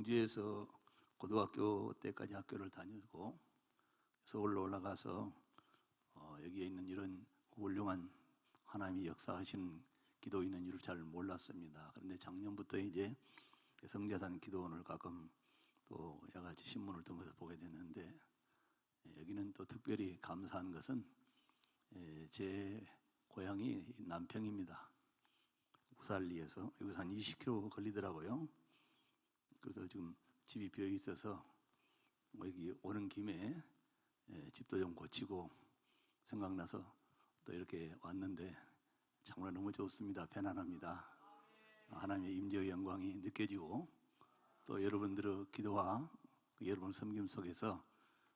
광주에서 고등학교 때까지 학교를 다니고 서울로 올라가서 여기에 있는 이런 훌륭한 하나님이 역사하시는 기도인인 줄 잘 몰랐습니다. 그런데 작년부터 이제 성자산 기도원을 가끔 또 여가지 신문을 통해서 보게 됐는데, 여기는 또 특별히 감사한 것은 제 고향이 남평입니다. 우살리에서 여기서 한 20km 걸리더라고요. 그래서 지금 집이 비어 있어서 여기 오는 김에 집도 좀 고치고 생각나서 또 이렇게 왔는데 정말 너무 좋습니다. 편안합니다. 하나님의 임재의 영광이 느껴지고 또 여러분들의 기도와 여러분 섬김 속에서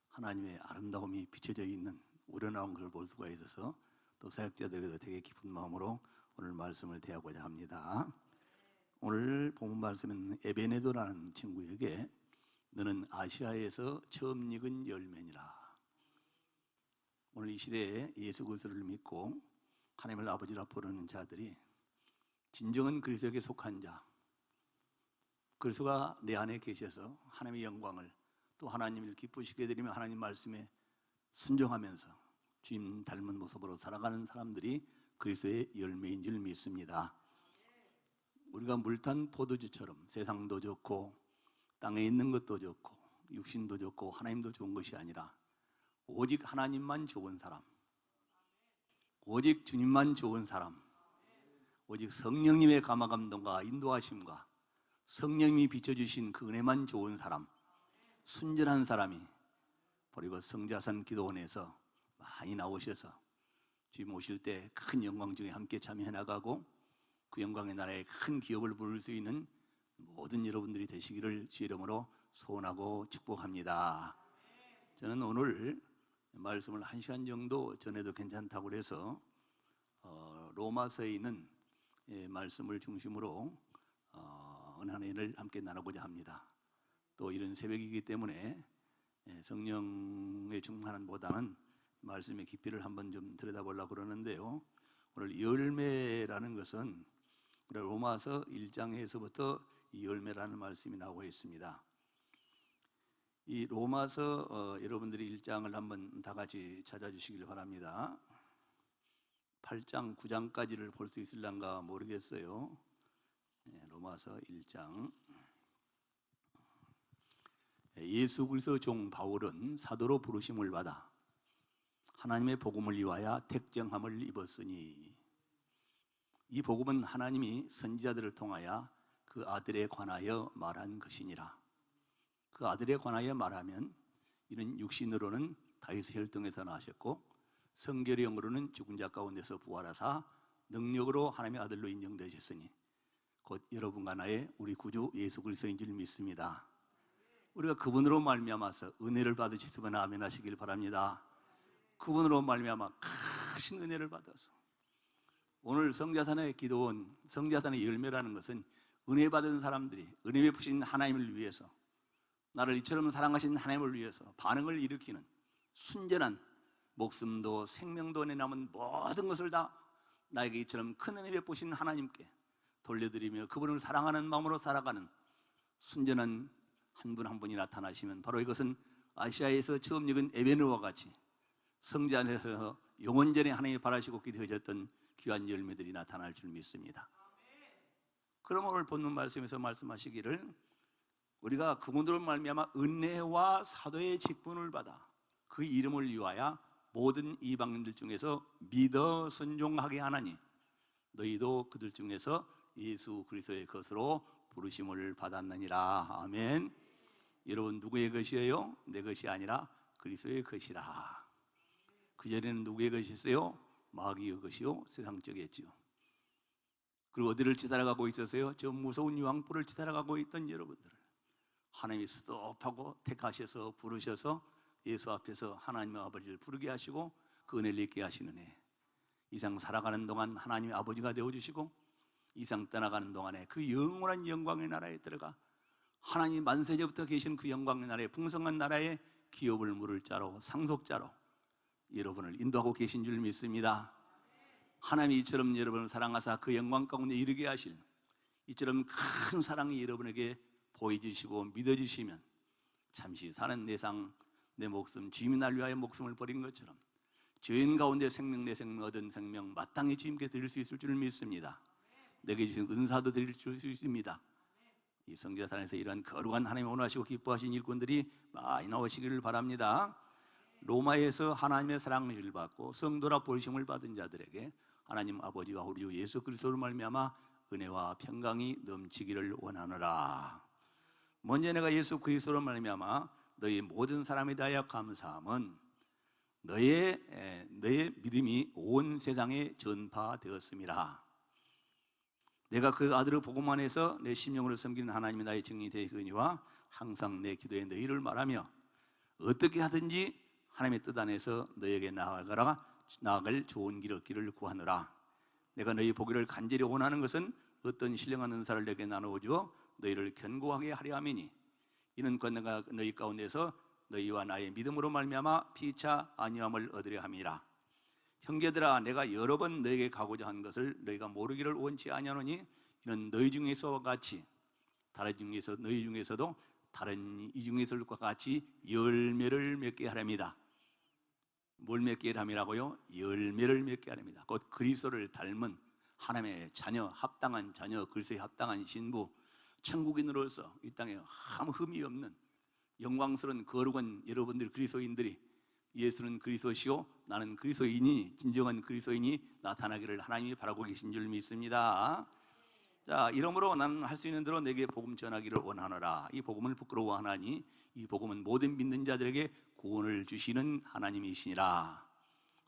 하나님의 아름다움이 비춰져 있는 우러나온 것을 볼 수가 있어서 또 사역자들에게도 되게 기쁜 마음으로 오늘 말씀을 대하고자 합니다. 오늘 본문 말씀은 에베네도라는 친구에게 너는 아시아에서 처음 익은 열매니라. 오늘 이 시대에 예수 그리스도를 믿고 하나님을 아버지라 부르는 자들이 진정한 그리스도에게 속한 자, 그리스도가 내 안에 계셔서 하나님의 영광을 또 하나님을 기쁘시게 드리며 하나님 말씀에 순종하면서 주님 닮은 모습으로 살아가는 사람들이 그리스도의 열매인 줄 믿습니다. 우리가 물탄 포도주처럼 세상도 좋고 땅에 있는 것도 좋고 육신도 좋고 하나님도 좋은 것이 아니라 오직 하나님만 좋은 사람, 오직 주님만 좋은 사람, 오직 성령님의 감화감동과 인도하심과 성령님이 비춰주신 그 은혜만 좋은 사람, 순전한 사람이 바로 성자산 기도원에서 많이 나오셔서 주님 오실 때 큰 영광 중에 함께 참여해 나가고 그 영광의 나라에 큰 기업을 부를 수 있는 모든 여러분들이 되시기를 주의 이름으로 소원하고 축복합니다. 저는 오늘 말씀을 1시간 정도 전해도 괜찮다고 해서 로마서에 있는 말씀을 중심으로 은혜를 함께 나누고자 합니다. 또 이런 새벽이기 때문에 성령의 충만함보다는 말씀의 깊이를 한번 좀 들여다보려고 그러는데요. 오늘 열매라는 것은 로마서 1장에서부터 이 열매라는 말씀이 나오고 있습니다. 이 로마서 여러분들이 1장을 한번 다 같이 찾아주시길 바랍니다. 8장, 9장까지를 볼 수 있을란가 모르겠어요. 로마서 1장. 예수 그리스도 종 바울은 사도로 부르심을 받아 하나님의 복음을 위하여 택정함을 입었으니, 이 복음은 하나님이 선지자들을 통하여 그 아들에 관하여 말한 것이니라. 그 아들에 관하여 말하면 이는 육신으로는 다윗의 혈통에서 나셨고 성결의 영으로는 죽은 자 가운데서 부활하사 능력으로 하나님의 아들로 인정되셨으니 곧 여러분과 나의 우리 구주 예수 그리스도인 줄 믿습니다. 우리가 그분으로 말미암아서 은혜를 받으시면 아멘 하시길 바랍니다. 그분으로 말미암아 크신 은혜를 받아서 오늘 성자산의 기도원, 성자산의 열매라는 것은 은혜 받은 사람들이 은혜 베푸신 하나님을 위해서, 나를 이처럼 사랑하신 하나님을 위해서 반응을 일으키는 순전한 목숨도 생명도 내 남은 모든 것을 다 나에게 이처럼 큰 은혜 베푸신 하나님께 돌려드리며 그분을 사랑하는 마음으로 살아가는 순전한 한 분 한 분이 나타나시면 바로 이것은 아시아에서 처음 익은 에베네와 같이 성자 안에서 영원전에 하나님이 바라시고 기대하셨던 귀한 열매들이 나타날 줄 믿습니다. 그럼 오늘 본문 말씀에서 말씀하시기를 우리가 그분으로 말미암아 은혜와 사도의 직분을 받아 그 이름을 위하여 모든 이방인들 중에서 믿어 순종하게 하나니 너희도 그들 중에서 예수 그리스도의 것으로 부르심을 받았느니라. 아멘. 여러분 누구의 것이에요? 내 것이 아니라 그리스도의 것이라. 그전에는 누구의 것이었어요? 마귀의 것이요 세상적이었죠. 그리고 어디를 치달아가고 있었어요? 저 무서운 유황불을 치달아가고 있던 여러분들을 하나님이 수도하고 택하셔서 부르셔서 예수 앞에서 하나님의 아버지를 부르게 하시고 그 은혜를 잊게 하시는 애, 이 상 살아가는 동안 하나님의 아버지가 되어주시고 이 상 떠나가는 동안에 그 영원한 영광의 나라에 들어가 하나님 만세제부터 계신 그 영광의 나라에, 풍성한 나라에 기업을 물을 자로 상속자로 여러분을 인도하고 계신 줄 믿습니다. 하나님이 이처럼 여러분을 사랑하사 그 영광 가운데 이르게 하실 이처럼 큰 사랑이 여러분에게 보여주시고 믿어주시면 잠시 사는 내상 내 목숨 주님이 날 위하여 목숨을 버린 것처럼 죄인 가운데 생명 내 생명 얻은 생명 마땅히 주님께 드릴 수 있을 줄 믿습니다. 내게 주신 은사도 드릴 수 있습니다. 이 성지사단에서 이러한 거룩한 하나님 원하시고 기뻐하신 일꾼들이 많이 나오시기를 바랍니다. 로마에서 하나님의 사랑을 받고 성도라 부르심을 받은 자들에게 하나님 아버지와 우리 주 예수 그리스도로 말미암아 은혜와 평강이 넘치기를 원하노라. 먼저 내가 예수 그리스도로 말미암아 너희 모든 사람에 대하여 감사함은 너의 믿음이 온 세상에 전파되었음이라. 내가 그 아들의 복음 안에서 내 심령으로 섬기는 하나님이 나의 증인이 되시거니와 항상 내 기도에 너희를 말하며 어떻게 하든지 하나님의 뜻 안에서 너에게 나아갈 좋은 길 얻기를 구하노라. 내가 너희 보기를 간절히 원하는 것은 어떤 신령한 은사를 내게 나누어주어 너희를 견고하게 하려 함이니 이는 곧 내가 너희 가운데서 너희와 나의 믿음으로 말미암아 피차 아니함을 얻으려 함이라. 형제들아, 내가 여러 번 너에게 가고자 한 것을 너희가 모르기를 원치 아니하노니 이는 너희 중에서와 같이 너희 중에서도 다른 이 중에서와 같이 열매를 맺게 하랍니다. 뭘 맺게 하라고요? 열매를 맺게 하랍니다. 곧 그리스도를 닮은 하나님의 자녀, 합당한 자녀, 그리스도에 합당한 신부, 천국인으로서 이 땅에 아무 흠이 없는 영광스러운 거룩한 여러분들 그리스도인들이 예수는 그리스도시요 나는 그리스도인이 진정한 그리스도인이 나타나기를 하나님이 바라고 계신 줄 믿습니다. 자, 이러므로 나는 할 수 있는 대로 내게 복음 전하기를 원하노라. 이 복음을 부끄러워하나니 이 복음은 모든 믿는 자들에게 구원을 주시는 하나님이시니라.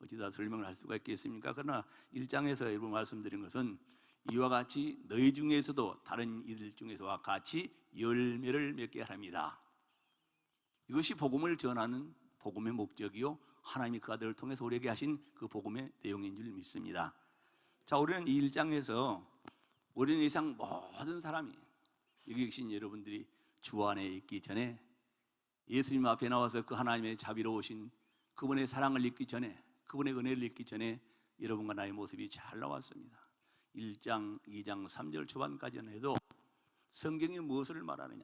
어찌다 설명을 할 수가 있겠습니까? 그러나 1장에서 여러분 말씀드린 것은 이와 같이 너희 중에서도 다른 이들 중에서와 같이 열매를 맺게 하랍니다. 이것이 복음을 전하는 복음의 목적이요 하나님이 그 아들을 통해서 우리에게 하신 그 복음의 내용인 줄 믿습니다. 자, 우리는 이 1장에서 우리는 이상 모든 사람이 여기 계신 여러분들이 주 안에 있기 전에 예수님 앞에 나와서 그 하나님의 자비로우신 그분의 사랑을 잊기 전에 그분의 은혜를 잊기 전에 여러분과 나의 모습이 잘 나왔습니다. 1장, 2장, 3절 초반까지는 해도 성경이 무엇을 말하느냐?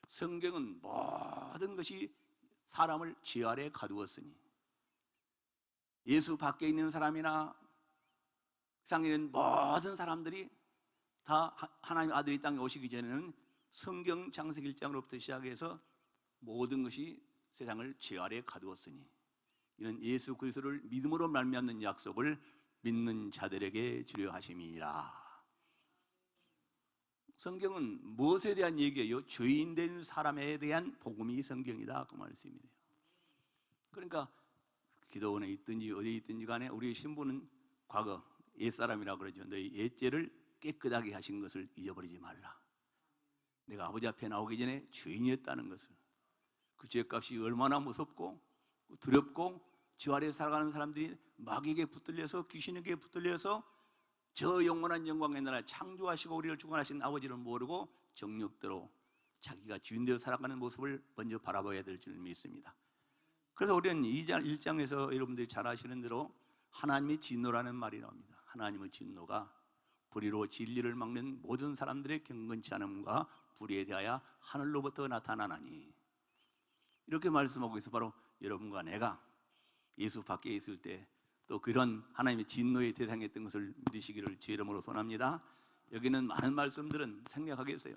성경은 모든 것이 사람을 죄 아래 가두었으니 예수 밖에 있는 사람이나 세상에 있는 모든 사람들이 다 하나님의 아들이 땅에 오시기 전에는 성경 창세기 1장으로부터 시작해서 모든 것이 세상을 죄 아래 가두었으니 이는 예수 그리스도를 믿음으로 말미암는 약속을 믿는 자들에게 주려 하심이니라. 성경은 무엇에 대한 얘기예요? 죄인된 사람에 대한 복음이 성경이다 그 말씀이에요. 그러니까 기도원에 있든지 어디에 있든지 간에 우리의 신부는 과거 옛사람이라고 그러죠. 너희 옛죄를 깨끗하게 하신 것을 잊어버리지 말라. 내가 아버지 앞에 나오기 전에 죄인이었다는 것을, 그 죄값이 얼마나 무섭고 두렵고 죄 아래 살아가는 사람들이 마귀에게 붙들려서 귀신에게 붙들려서 저 영원한 영광의 나라 창조하시고 우리를 주관하신 아버지를 모르고 정욕대로 자기가 주인되어 살아가는 모습을 먼저 바라봐야 될 줄 믿습니다. 그래서 우리는 1장에서 여러분들이 잘 아시는 대로 하나님의 진노라는 말이 나옵니다. 하나님의 진노가 불의로 진리를 막는 모든 사람들의 경건치 않음과 불의에 대하여 하늘로부터 나타나나니 이렇게 말씀하고 있어. 바로 여러분과 내가 예수 밖에 있을 때 또 그런 하나님의 진노에 대상했던 것을 믿으시기를 주의 이름으로 소원합니다. 여기는 많은 말씀들은 생략하겠어요.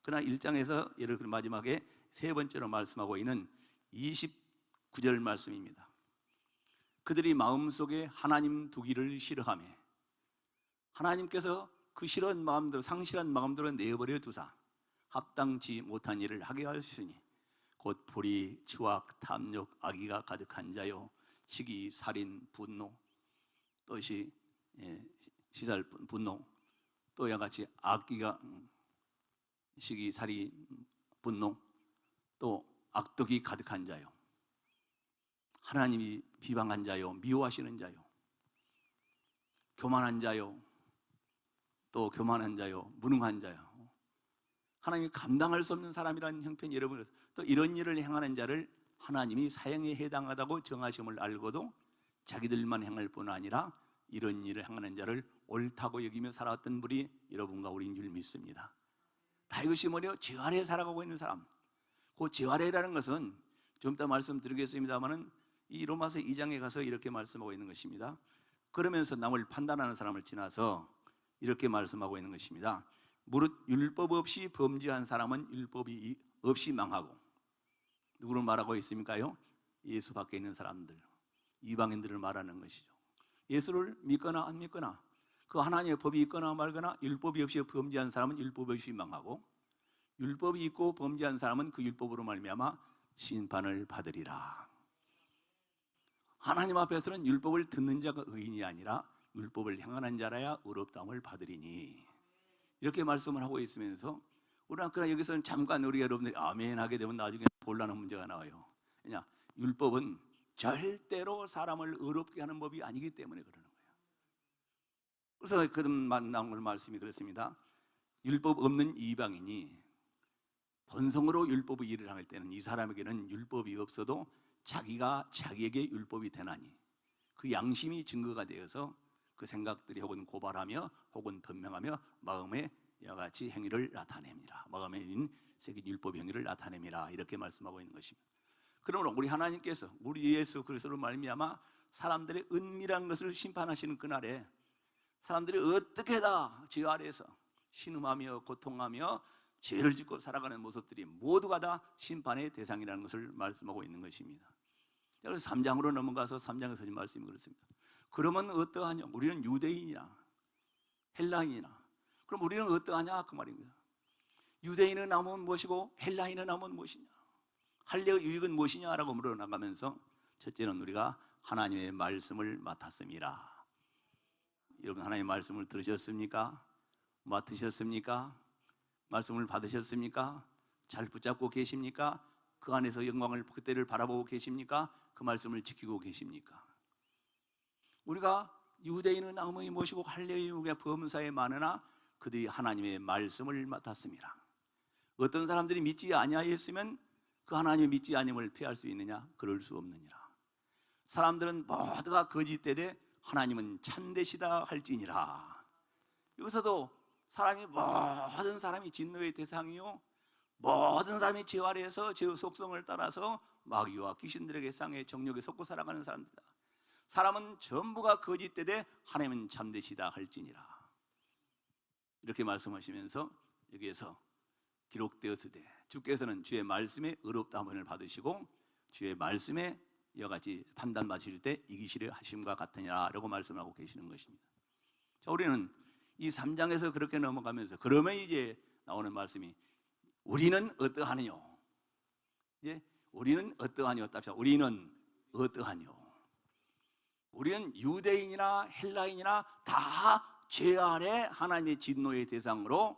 그러나 1장에서 여러분 마지막에 세 번째로 말씀하고 있는 29절 말씀입니다. 그들이 마음속에 하나님 두기를 싫어하며 하나님께서 그 싫은 마음대로 상실한 마음대로 내버려 두사 합당치 못한 일을 하게 하시니 곧 불의, 추악, 탐욕, 악의가 가득한 자요 시기, 살인, 분노, 또 시살, 분노, 또 이와 같이 악기가 시기, 살인, 분노, 또 악독이 가득한 자요 하나님이 비방한 자요 미워하시는 자요 교만한 자요 또 교만한 자요 무능한 자요 하나님이 감당할 수 없는 사람이라는 형편이 여러분 또 이런 일을 행하는 자를 하나님이 사형에 해당하다고 정하심을 알고도 자기들만 행할 뿐 아니라 이런 일을 행하는 자를 옳다고 여기며 살아왔던 분이 여러분과 우리인 줄 믿습니다. 다 이것이 뭐냐? 죄 아래에 살아가고 있는 사람. 그 죄 아래라는 것은 좀 이따 말씀드리겠습니다마는 이 로마서 2장에 가서 이렇게 말씀하고 있는 것입니다. 그러면서 남을 판단하는 사람을 지나서 이렇게 말씀하고 있는 것입니다. 무릇 율법 없이 범죄한 사람은 율법이 없이 망하고, 누구를 말하고 있습니까요? 예수 밖에 있는 사람들, 이방인들을 말하는 것이죠. 예수를 믿거나 안 믿거나, 그 하나님의 법이 있거나 말거나 율법이 없이 범죄한 사람은 율법 없이 망하고, 율법이 있고 범죄한 사람은 그 율법으로 말미암아 심판을 받으리라. 하나님 앞에서는 율법을 듣는 자가 의인이 아니라 율법을 행하는 자라야 의롭다함을 받으리니, 이렇게 말씀을 하고 있으면서 우리가 그러나 여기서는 잠깐 우리 여러분들이 아멘 하게 되면 나중에 곤란한 문제가 나와요. 왜냐? 율법은 절대로 사람을 의롭게 하는 법이 아니기 때문에 그러는 거예요. 그래서 그런 나온 말씀이 그렇습니다. 율법 없는 이방인이 본성으로 율법의 일을 할 때는 이 사람에게는 율법이 없어도 자기가 자기에게 율법이 되나니 그 양심이 증거가 되어서 그 생각들이 혹은 고발하며 혹은 변명하며 마음의 이와 같이 행위를 나타냅니다. 마음에 있는 새긴 율법 행위를 나타냅니다. 이렇게 말씀하고 있는 것입니다. 그러므로 우리 하나님께서 우리 예수 그리스도로 말미암아 사람들의 은밀한 것을 심판하시는 그날에 사람들이 어떻게 다 죄 아래에서 신음하며 고통하며 죄를 짓고 살아가는 모습들이 모두가 다 심판의 대상이라는 것을 말씀하고 있는 것입니다. 그래서 3장으로 넘어가서 3장에서 말씀이 그렇습니다. 그러면 어떠하냐? 우리는 유대인이나 헬라인이나, 그럼 우리는 어떠하냐? 그 말입니다. 유대인은 남은 무엇이고 헬라인은 남은 무엇이냐? 할례의 유익은 무엇이냐라고 물어나가면서 첫째는 우리가 하나님의 말씀을 맡았습니다. 여러분, 하나님의 말씀을 들으셨습니까? 맡으셨습니까? 말씀을 받으셨습니까? 잘 붙잡고 계십니까? 그 안에서 영광을 그때를 바라보고 계십니까? 그 말씀을 지키고 계십니까? 우리가 유대인은 남의 무엇이고 할례의 우리가 범사에 많으나 그들이 하나님의 말씀을 맡았습니다. 어떤 사람들이 믿지 아니하였으면 그 하나님의 믿지 아님을 피할 수 있느냐? 그럴 수 없느니라. 사람들은 모두가 거짓되되 하나님은 참되시다 할지니라. 여기서도 사람이 모든 사람이 진노의 대상이요, 모든 사람이 죄 아래에서 죄의 속성을 따라서 마귀와 귀신들에게 쌍의 정욕에 속고 살아가는 사람들이다. 사람은 전부가 거짓되되 하나님은 참되시다 할지니라. 이렇게 말씀하시면서 여기에서 기록되었으되 주께서는 주의 말씀에 의롭다함을 받으시고 주의 말씀에 이와 같이 판단받으실 때 이기시려 하심과 같으니라 라고 말씀하고 계시는 것입니다. 자, 우리는 이 3장에서 그렇게 넘어가면서 그러면 이제 나오는 말씀이 우리는 어떠하느뇨? 예? 우리는 어떠하뇨? 답시다. 우리는 어떠하뇨? 우리는 유대인이나 헬라인이나 다 죄 아래 하나님의 진노의 대상으로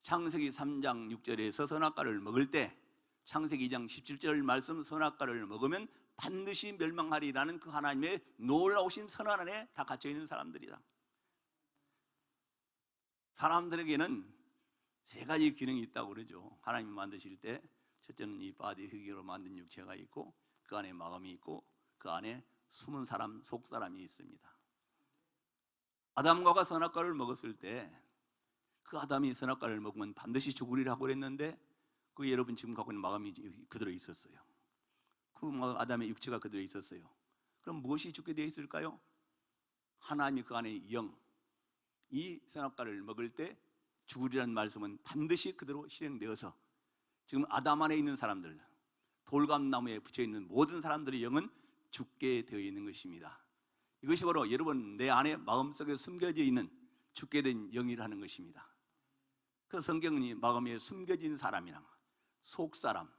창세기 3장 6절에서 선악과를 먹을 때 창세기 2장 17절 말씀 선악과를 먹으면 반드시 멸망하리라는 그 하나님의 놀라우신 선언 안에 다 갇혀있는 사람들이다. 사람들에게는 세 가지 기능이 있다고 그러죠. 하나님이 만드실 때 첫째는 이 바디 흙으로 만든 육체가 있고 그 안에 마음이 있고 그 안에 숨은 사람, 속 사람이 있습니다. 아담과가 선악과를 먹었을 때 그 아담이 선악과를 먹으면 반드시 죽으리라고 그랬는데 그 여러분 지금 갖고 있는 마음이 그대로 있었어요. 그 아담의 육체가 그대로 있었어요. 그럼 무엇이 죽게 되어 있을까요? 하나님이 그 안에 영, 이 선악과를 먹을 때 죽으리라는 말씀은 반드시 그대로 실행되어서 지금 아담 안에 있는 사람들, 돌감나무에 붙여있는 모든 사람들의 영은 죽게 되어 있는 것입니다. 이것이 바로 여러분 내 안에 마음속에 숨겨져 있는 죽게 된 영이라는 것입니다. 그 성경은 마음에 숨겨진 사람이랑 속사람,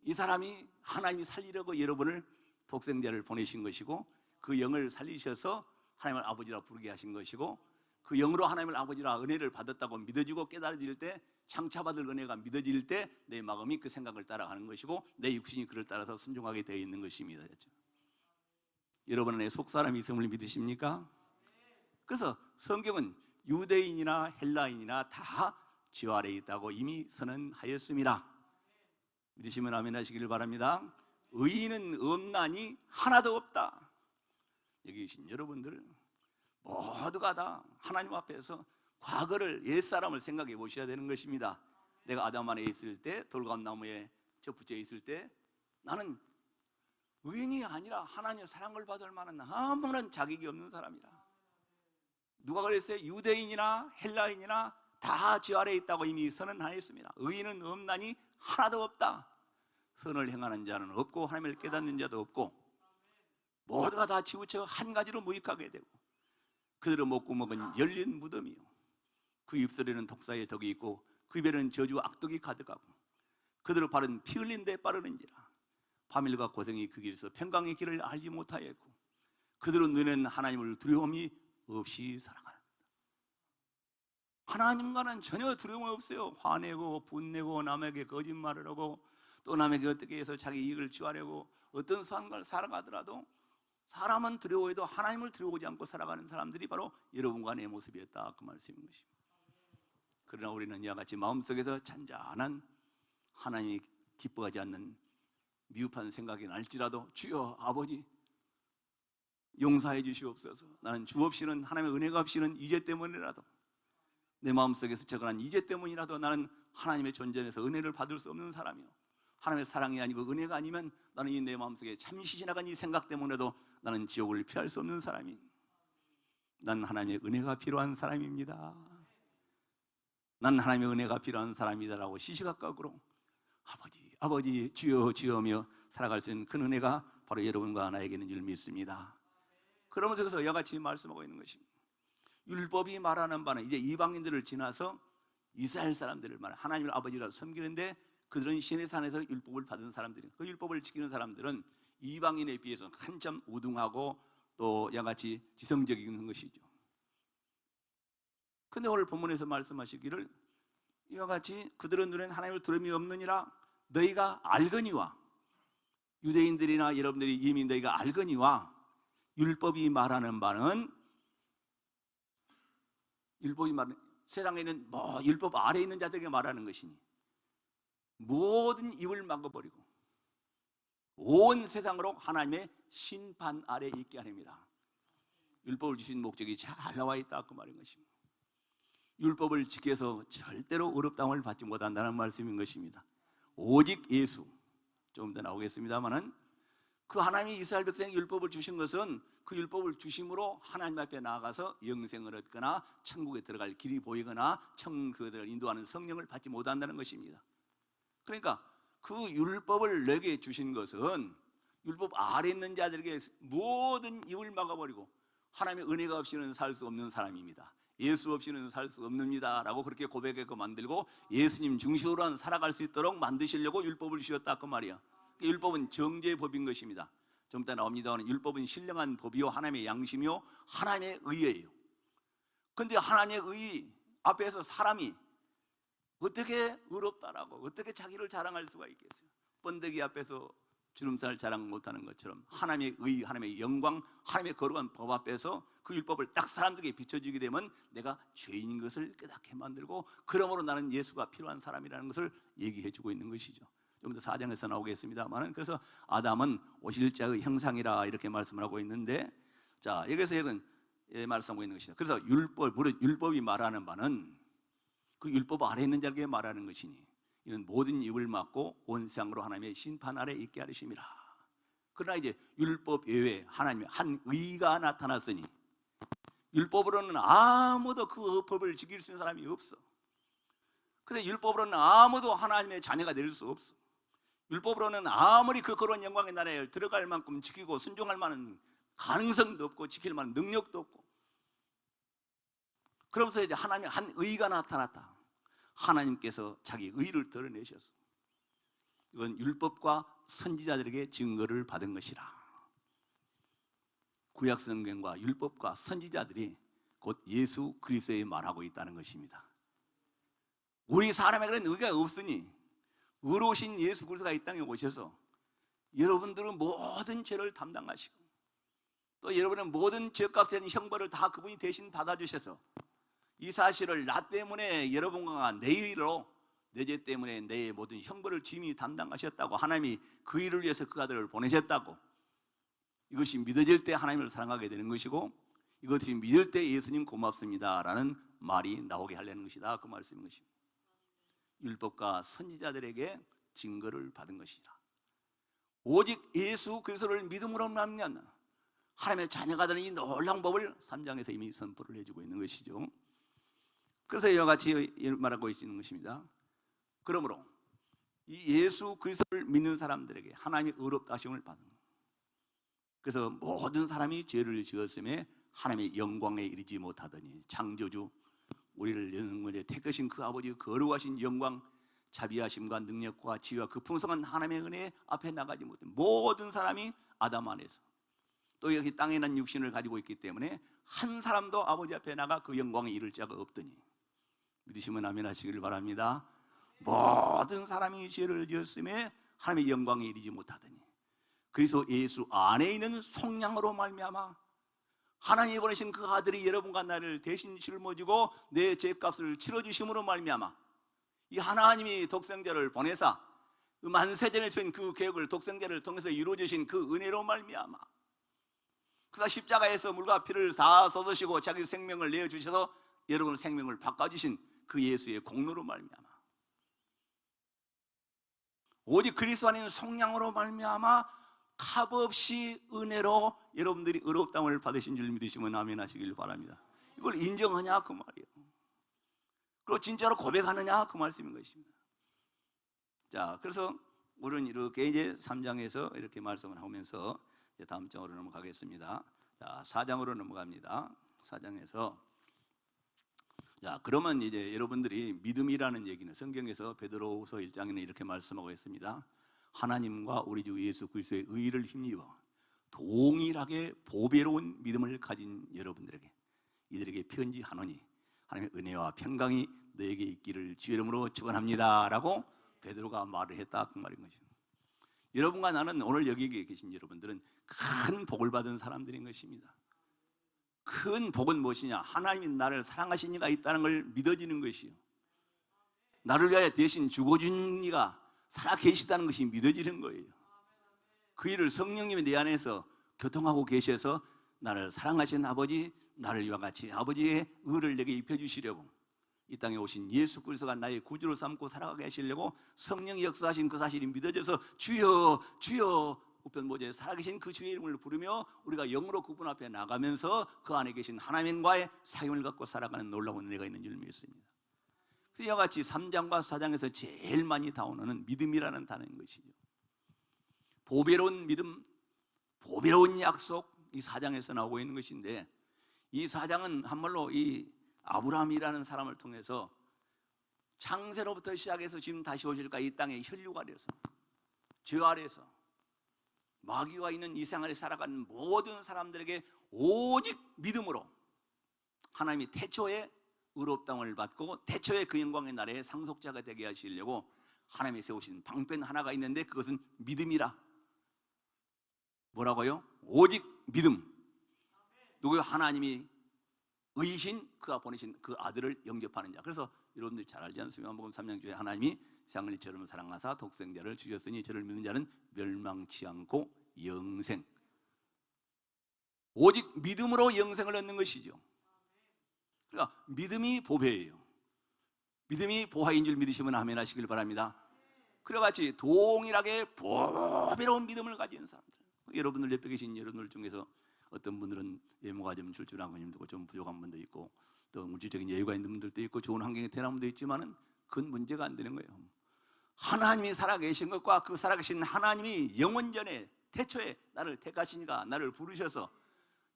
이 사람이 하나님이 살리려고 여러분을 독생자를 보내신 것이고 그 영을 살리셔서 하나님을 아버지라 부르게 하신 것이고 그 영으로 하나님을 아버지라 은혜를 받았다고 믿어지고 깨달아질 때 장차받을 은혜가 믿어질 때 내 마음이 그 생각을 따라가는 것이고 내 육신이 그를 따라서 순종하게 되어 있는 것입니다. 여러분 안에 속사람이 있음을 믿으십니까? 그래서 성경은 유대인이나 헬라인이나 다 죄 아래에 있다고 이미 선언하였습니다. 믿으시면 아멘 하시길 바랍니다. 의인은 없나니 하나도 없다. 여기 계신 여러분들 모두가 다 하나님 앞에서 과거를, 옛사람을 생각해 보셔야 되는 것입니다. 내가 아담 안에 있을 때, 돌감 나무에 붙여 있을 때 나는 의인이 아니라 하나님의 사랑을 받을 만한 아무런 자격이 없는 사람이라. 누가 그랬어요? 유대인이나 헬라인이나 다 죄 아래에 있다고 이미 선언하였습니다. 의인은 없나니 하나도 없다. 선을 행하는 자는 없고 하나님을 깨닫는 자도 없고 모두가 다 치우쳐 한 가지로 무익하게 되고 그들의 목구멍은 열린 무덤이요 그 입술에는 독사의 덕이 있고 그 입에는 저주와 악독이 가득하고 그들의 발은 피 흘린 데 빠르는지라. 밤일과 고생이 그 길에서 평강의 길을 알지 못하였고 그들의 눈에는 하나님을 두려움이 없이 살아가는. 하나님과는 전혀 두려움 없어요. 화내고 분내고 남에게 거짓말을 하고 또 남에게 어떻게 해서 자기 이익을 취하려고 어떤 삶을 살아가더라도 사람은 두려워해도 하나님을 두려워하지 않고 살아가는 사람들이 바로 여러분과 내 모습이었다, 그 말씀인 것입니다. 그러나 우리는 이와 같이 마음속에서 잔잔한 하나님이 기뻐하지 않는 미흡한 생각이 날지라도 주여 아버지 용서해 주시옵소서. 나는 주 없이는, 하나님의 은혜가 없이는 이제 때문이라도, 내 마음속에서 저거는 이제 때문이라도 나는 하나님의 존재에서 은혜를 받을 수 없는 사람이요 하나님의 사랑이 아니고 은혜가 아니면 나는 이 내 마음속에 잠시 지나간 이 생각 때문에도 나는 지옥을 피할 수 없는 사람이, 난 하나님의 은혜가 필요한 사람입니다. 난 하나님의 은혜가 필요한 사람이다라고 시시각각으로 아버지 주여 주여며 살아갈 수 있는 그 은혜가 바로 여러분과 나에게 있는 줄 믿습니다. 그러면서 여기서 이와 같이 말씀하고 있는 것입니다. 율법이 말하는 바는 이제 이방인들을 지나서 이스라엘 사람들을 말하는, 하나님을 아버지라 섬기는데 그들은 시내산에서 율법을 받은 사람들이, 그 율법을 지키는 사람들은 이방인에 비해서 한참 우등하고 또 이와 같이 지성적인 것이죠. 근데 오늘 본문에서 말씀하시기를 이와 같이 그들의 눈에는 하나님을 두려움이 없느니라 너희가 알거니와, 유대인들이나 여러분들이 이미 너희가 알거니와, 율법이 말하는 바는, 율법이 말하는, 세상에 있는 율법 아래에 있는 자들에게 말하는 것이니 모든 입을 막아버리고 온 세상으로 하나님의 심판 아래에 있게 하렵니다. 율법을 주신 목적이 잘 나와 있다, 그 말인 것입니다. 율법을 지켜서 절대로 어렵다함을 받지 못한다는 말씀인 것입니다. 오직 예수, 조금 더 나오겠습니다만은 그 하나님이 이스라엘 백성에게 율법을 주신 것은 그 율법을 주심으로 하나님 앞에 나아가서 영생을 얻거나 천국에 들어갈 길이 보이거나 그들을 인도하는 성령을 받지 못한다는 것입니다. 그러니까 그 율법을 내게 주신 것은 율법 아래 있는 자들에게 모든 입을 막아버리고 하나님의 은혜가 없이는 살 수 없는 사람입니다. 예수 없이는 살 수 없습니다 라고 그렇게 고백하고 만들고 예수님 중심으로 살아갈 수 있도록 만드시려고 율법을 주셨다, 그 말이야. 율법은 정죄의 법인 것입니다. 좀 이따 나옵니다만 율법은 신령한 법이요 하나님의 양심이요 하나님의 의예요. 그런데 하나님의 의 앞에서 사람이 어떻게 의롭다라고 어떻게 자기를 자랑할 수가 있겠어요? 번데기 앞에서 주름살 자랑 못하는 것처럼 하나님의 의, 하나님의 영광, 하나님의 거룩한 법 앞에서 그 율법을 딱 사람들에게 비춰주게 되면 내가 죄인인 것을 깨닫게 만들고, 그러므로 나는 예수가 필요한 사람이라는 것을 얘기해 주고 있는 것이죠. 좀 더 4장에서 나오겠습니다만, 그래서 아담은 오실 자의 형상이라 이렇게 말씀을 하고 있는데, 자 여기서 이런 말씀하고 있는 것이죠. 그래서 무릇 율법이 말하는 바는 그 율법 아래 있는 자에게 말하는 것이니 이는 모든 입을 막고 온 세상으로 하나님의 심판 아래 있게 하리심이라. 그러나 이제 율법 외에 하나님의 한 의가 나타났으니 율법으로는 아무도 그 법을 지킬 수 있는 사람이 없어. 그래서 율법으로는 아무도 하나님의 자녀가 될 수 없어. 율법으로는 아무리 그 거룩한 영광의 나라에 들어갈 만큼 지키고 순종할 만한 가능성도 없고 지킬 만한 능력도 없고, 그러면서 이제 하나님의 한 의가 나타났다. 하나님께서 자기 의를 드러내셔서 이건 율법과 선지자들에게 증거를 받은 것이라. 구약 성경과 율법과 선지자들이 곧 예수 그리스도에 말하고 있다는 것입니다. 우리 사람에게는 의가 없으니 의로우신 예수 그리스도가 이 땅에 오셔서 여러분들은 모든 죄를 담당하시고 또 여러분의 모든 죄값에 대한 형벌을 다 그분이 대신 받아주셔서 이 사실을 나 때문에 여러분과 내일로 내 죄 때문에 내 모든 형벌을 주님이 담당하셨다고, 하나님이 그 일을 위해서 그 아들을 보내셨다고, 이것이 믿어질 때 하나님을 사랑하게 되는 것이고 이것이 믿을 때 예수님 고맙습니다 라는 말이 나오게 하려는 것이다, 그 말씀인 것입니다. 율법과 선지자들에게 증거를 받은 것이라. 오직 예수 그리스도를 믿음으로 말미암아 하나님의 자녀가 되는 이 놀라운 법을 3장에서 이미 선포를 해주고 있는 것이죠. 그래서 이와 같이 말하고 있는 것입니다. 그러므로 이 예수 그리스도를 믿는 사람들에게 하나님의 의롭다 하심을 받는 거예요. 그래서 모든 사람이 죄를 지었음에 하나님의 영광에 이르지 못하더니 창조주 우리를 영원히 택하신 그 아버지 거룩하신 영광, 자비하심과 능력과 지혜와 그 풍성한 하나님의 은혜 앞에 나가지 못해 모든 사람이 아담 안에서 또 여기 땅에 난 육신을 가지고 있기 때문에 한 사람도 아버지 앞에 나가 그 영광에 이를 자가 없더니, 믿으시면 아멘 하시길 바랍니다. 모든 사람이 죄를 지었음에 하나님의 영광에 이르지 못하더니 그래서 예수 안에 있는 속량으로 말미암아 하나님이 보내신 그 아들이 여러분과 나를 대신 짊어지고 내 죄값을 치러주심으로 말미암아 이 하나님이 독생자를 보내사 그 만세전에 주신 그 계획을 독생자를 통해서 이루어주신 그 은혜로 말미암아 그가 십자가에서 물과 피를 다 쏟으시고 자기 생명을 내어주셔서 여러분의 생명을 바꿔주신 그 예수의 공로로 말미암아 오직 그리스도 안에 있는 속량으로 말미암아 값없이 은혜로 여러분들이 의롭다함을 받으신 줄 믿으시면 아멘 하시길 바랍니다. 이걸 인정하냐 그 말이에요. 그리고 진짜로 고백하느냐 그 말씀인 것입니다. 자, 그래서 우리는 이렇게 이제 3장에서 이렇게 말씀을 하면서 이제 다음 장으로 넘어가겠습니다. 자, 4장으로 넘어갑니다. 4장에서 자, 그러면 이제 여러분들이 믿음이라는 얘기는 성경에서 베드로후서 1장에는 이렇게 말씀하고 있습니다. 하나님과 우리 주 예수 그리스도의 의를 힘입어 동일하게 보배로운 믿음을 가진 여러분들에게 이들에게 편지하노니 하나님의 은혜와 평강이 너에게 있기를 주의 이름으로 축원합니다 라고 베드로가 말을 했다 그 말인 것입니다. 여러분과 나는 오늘 여기 계신 여러분들은 큰 복을 받은 사람들인 것입니다. 큰 복은 무엇이냐? 하나님이 나를 사랑하신 이가 있다는 걸 믿어지는 것이요, 나를 위하여 대신 죽어준 이가 살아 계시다는 것이 믿어지는 거예요. 그 일을 성령님이 내 안에서 교통하고 계셔서 나를 사랑하신 아버지, 나를 이와 같이 아버지의 의를 내게 입혀주시려고 이 땅에 오신 예수 그리스도가 나의 구주로 삼고 살아가게 하시려고 성령이 역사하신 그 사실이 믿어져서 주여 주여 우편보좌에 살아계신 그 주의 이름을 부르며 우리가 영으로 그분 앞에 나가면서 그 안에 계신 하나님과의 사귐을 갖고 살아가는 놀라운 은혜가 있는 줄 믿습니다. 그래서 이와 같이 3장과 4장에서 제일 많이 나오는 믿음이라는 단어인 것이죠. 보배로운 믿음, 보배로운 약속, 이 4장에서 나오고 있는 것인데 이 4장은 한말로 이 아브라함이라는 사람을 통해서 창세로부터 시작해서 지금 다시 오실까 이 땅에 혈육 아래서 죄 아래서 마귀와 있는 이 생활에 살아가는 모든 사람들에게 오직 믿음으로 하나님이 태초에 의롭다함을 받고 태초에 그 영광의 나라의 상속자가 되게 하시려고 하나님이 세우신 방편 하나가 있는데 그것은 믿음이라. 뭐라고요? 오직 믿음. 누구요? 하나님이 의신 그가 보내신 그 아들을 영접하는 자. 그래서 여러분들이 잘 알지 않습니까? 요한복음 3장 중에 하나님이 세상을 이처럼 사랑하사 독생자를 주셨으니 저를 믿는 자는 멸망치 않고 영생, 오직 믿음으로 영생을 얻는 것이죠. 그러니까 믿음이 보배예요. 믿음이 보화인 줄 믿으시면 아멘 하시길 바랍니다. 그와 같이 동일하게 보배로운 믿음을 가진 사람들, 여러분들 옆에 계신 여러분들 중에서 어떤 분들은 외모가 좀 출중한 분들도 있고 좀 부족한 분도 있고 또 물질적인 여유가 있는 분들도 있고 좋은 환경에 태어난 분도 있지만은 그건 문제가 안 되는 거예요. 하나님이 살아계신 것과 그 살아계신 하나님이 영원전에 태초에 나를 택하시니까 나를 부르셔서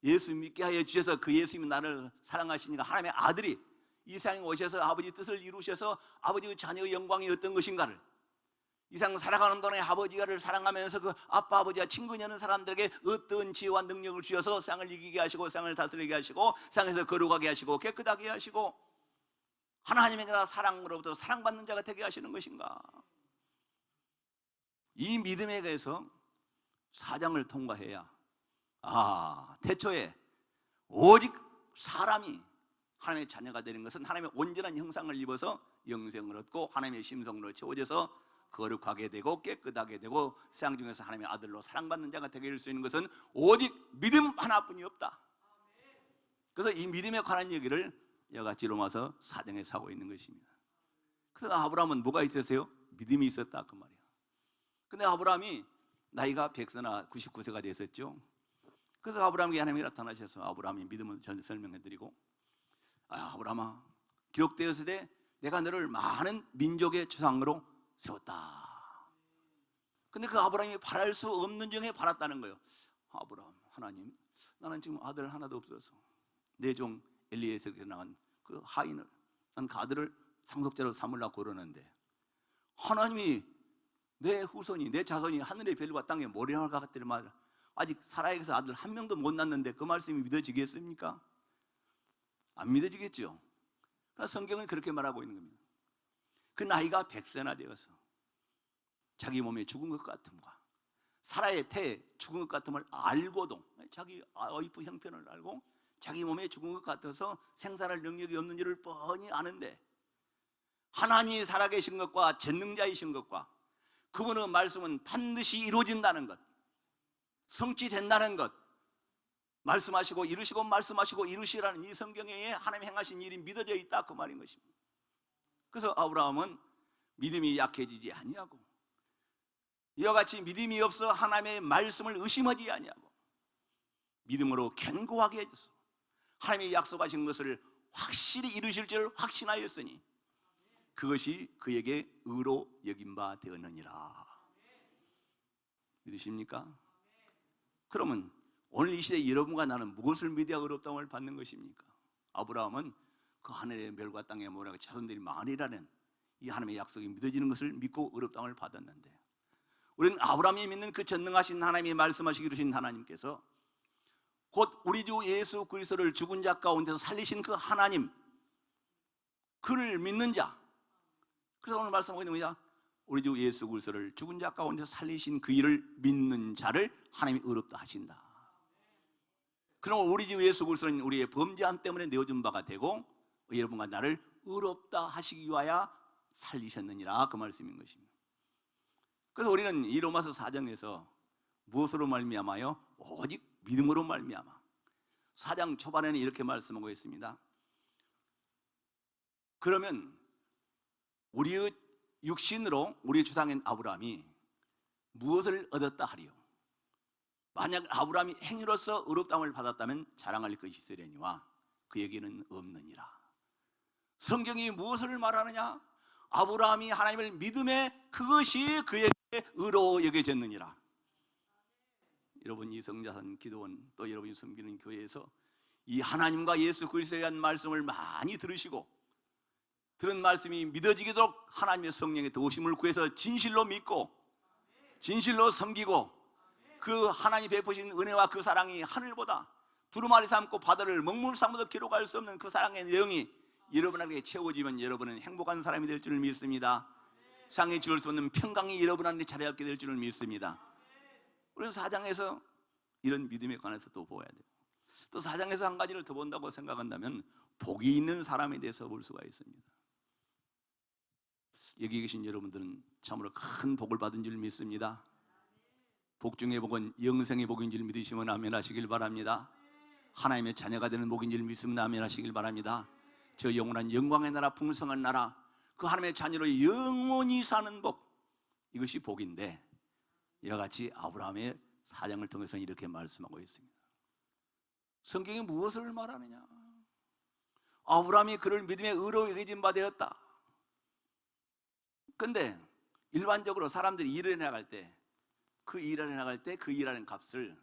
예수 믿게 하여 주셔서 그 예수님이 나를 사랑하시니까 하나님의 아들이 이 세상에 오셔서 아버지 뜻을 이루셔서 아버지의 자녀의 영광이 어떤 것인가를 이 세상 살아가는 동안에 아버지를 사랑하면서 그 아빠 아버지와 친근히 사람들에게 어떤 지혜와 능력을 주셔서 세상을 이기게 하시고 세상을 다스리게 하시고 세상에서 거룩하게 하시고 깨끗하게 하시고 하나님의 나라 사랑으로부터 사랑받는 자가 되게 하시는 것인가. 이 믿음에 대해서 4장을 통과해야 태초에 오직 사람이 하나님의 자녀가 되는 것은 하나님의 온전한 형상을 입어서 영생을 얻고 하나님의 심성으로 채워져서 거룩하게 되고 깨끗하게 되고 세상 중에서 하나님의 아들로 사랑받는 자가 되게 될 수 있는 것은 오직 믿음 하나뿐이 없다. 그래서 이 믿음에 관한 얘기를 여같이 로마서 4장에 사고 있는 것입니다. 그래서 아브라함은 뭐가 있었어요? 믿음이 있었다 그 말이에요. 근데 아브라함이 나이가 100세나 99세가 됐었죠. 그래서 아브라함에게 하나님이 나타나셔서 아브라함의 믿음을 전에 설명해드리고, 아브라함아, 기록되었을 때 내가 너를 많은 민족의 조상으로 세웠다. 근데 그 아브라함이 바랄 수 없는 중에 바랐다는 거예요. 아브라함, 하나님, 나는 지금 아들 하나도 없어서 내 종 엘리에서에게 나간 그 하인을, 난 그 아들을 상속자로 삼으려고 그러는데 하나님이 내 후손이, 내 자손이 하늘의 별과 땅에 모래알 같을 말, 아직 살아계서 아들 한 명도 못 낳는데 그 말씀이 믿어지겠습니까? 안 믿어지겠죠. 그러니까 성경은 그렇게 말하고 있는 겁니다. 그 나이가 100세나 되어서 자기 몸에 죽은 것 같음과 사라의 태에 죽은 것 같음을 알고도, 자기 와이프 형편을 알고 자기 몸에 죽은 것 같아서 생산할 능력이 없는 일을 뻔히 아는데, 하나님이 살아계신 것과 전능자이신 것과 그분의 말씀은 반드시 이루어진다는 것, 성취된다는 것, 말씀하시고 이루시고 말씀하시고 이루시라는 이 성경에 하나님 행하신 일이 믿어져 있다 그 말인 것입니다. 그래서 아브라함은 믿음이 약해지지 아니하고, 이와 같이 믿음이 없어 하나님의 말씀을 의심하지 아니하고 믿음으로 견고하게 해줘서 하나님이 약속하신 것을 확실히 이루실 줄 확신하였으니 그것이 그에게 의로 여긴 바 되었느니라. 믿으십니까? 그러면 오늘 이 시대에 여러분과 나는 무엇을 믿어야 의롭다움을 받는 것입니까? 아브라함은 그 하늘의 별과 땅의 모래가 자손들이 많으리라는 이 하나님의 약속이 믿어지는 것을 믿고 의롭다움을 받았는데, 우리는 아브라함이 믿는 그 전능하신 하나님이 말씀하시기로 하신 하나님께서 곧 우리 주 예수 그리스도를 죽은 자 가운데서 살리신 그 하나님, 그를 믿는 자, 그래서 오늘 말씀하고 있는 거냐, 우리 주 예수 그리스도를 죽은 자 가운데서 살리신 그 일을 믿는 자를 하나님이 의롭다 하신다. 그럼 우리 주 예수 그리스도는 우리의 범죄함 때문에 내어준 바가 되고 여러분과 나를 의롭다 하시기 위하여 살리셨느니라 그 말씀인 것입니다. 그래서 우리는 이 로마서 4장에서 무엇으로 말미암아요? 오직 믿음으로 말미암아. 4장 초반에는 이렇게 말씀하고 있습니다. 그러면 우리의 육신으로 우리의 주상인 아브라함이 무엇을 얻었다 하리요? 만약 아브라함이 행위로서 의롭다함을 받았다면 자랑할 것이 있으려니와 그에게는 없느니라. 성경이 무엇을 말하느냐? 아브라함이 하나님을 믿음에 그것이 그에게 의로 여겨졌느니라. 여러분, 이 성자산 기도원 또 여러분이 섬기는 교회에서 이 하나님과 예수 그리스도에 대한 말씀을 많이 들으시고 들은 말씀이 믿어지도록 하나님의 성령의 도우심을 구해서 진실로 믿고 진실로 섬기고 그 하나님 베푸신 은혜와 그 사랑이 하늘보다 두루마리 삼고 바다를 먹물 삼아도 기록할 수 없는 그 사랑의 내용이 여러분에게 채워지면 여러분은 행복한 사람이 될 줄을 믿습니다. 상에 지을 수 없는 평강이 여러분한테 자리잡게 될 줄을 믿습니다. 우리는 4장에서 이런 믿음에 관해서 또 보아야 돼요. 또 4장에서 한 가지를 더 본다고 생각한다면 복이 있는 사람에 대해서 볼 수가 있습니다. 여기 계신 여러분들은 참으로 큰 복을 받은 줄 믿습니다. 복 중의 복은 영생의 복인 줄 믿으시면 아멘 하시길 바랍니다. 하나님의 자녀가 되는 복인 줄 믿으면 아멘 하시길 바랍니다. 저 영원한 영광의 나라, 풍성한 나라, 그 하나님의 자녀로 영원히 사는 복, 이것이 복인데 이와 같이 아브라함의 사장을 통해서는 이렇게 말씀하고 있습니다. 성경이 무엇을 말하느냐? 아브라함이 그를 믿음의 의로 여겨진 바 되었다. 근데 일반적으로 사람들이 일을 해나갈 때 그 일을 해나갈 때 그 일하는 값을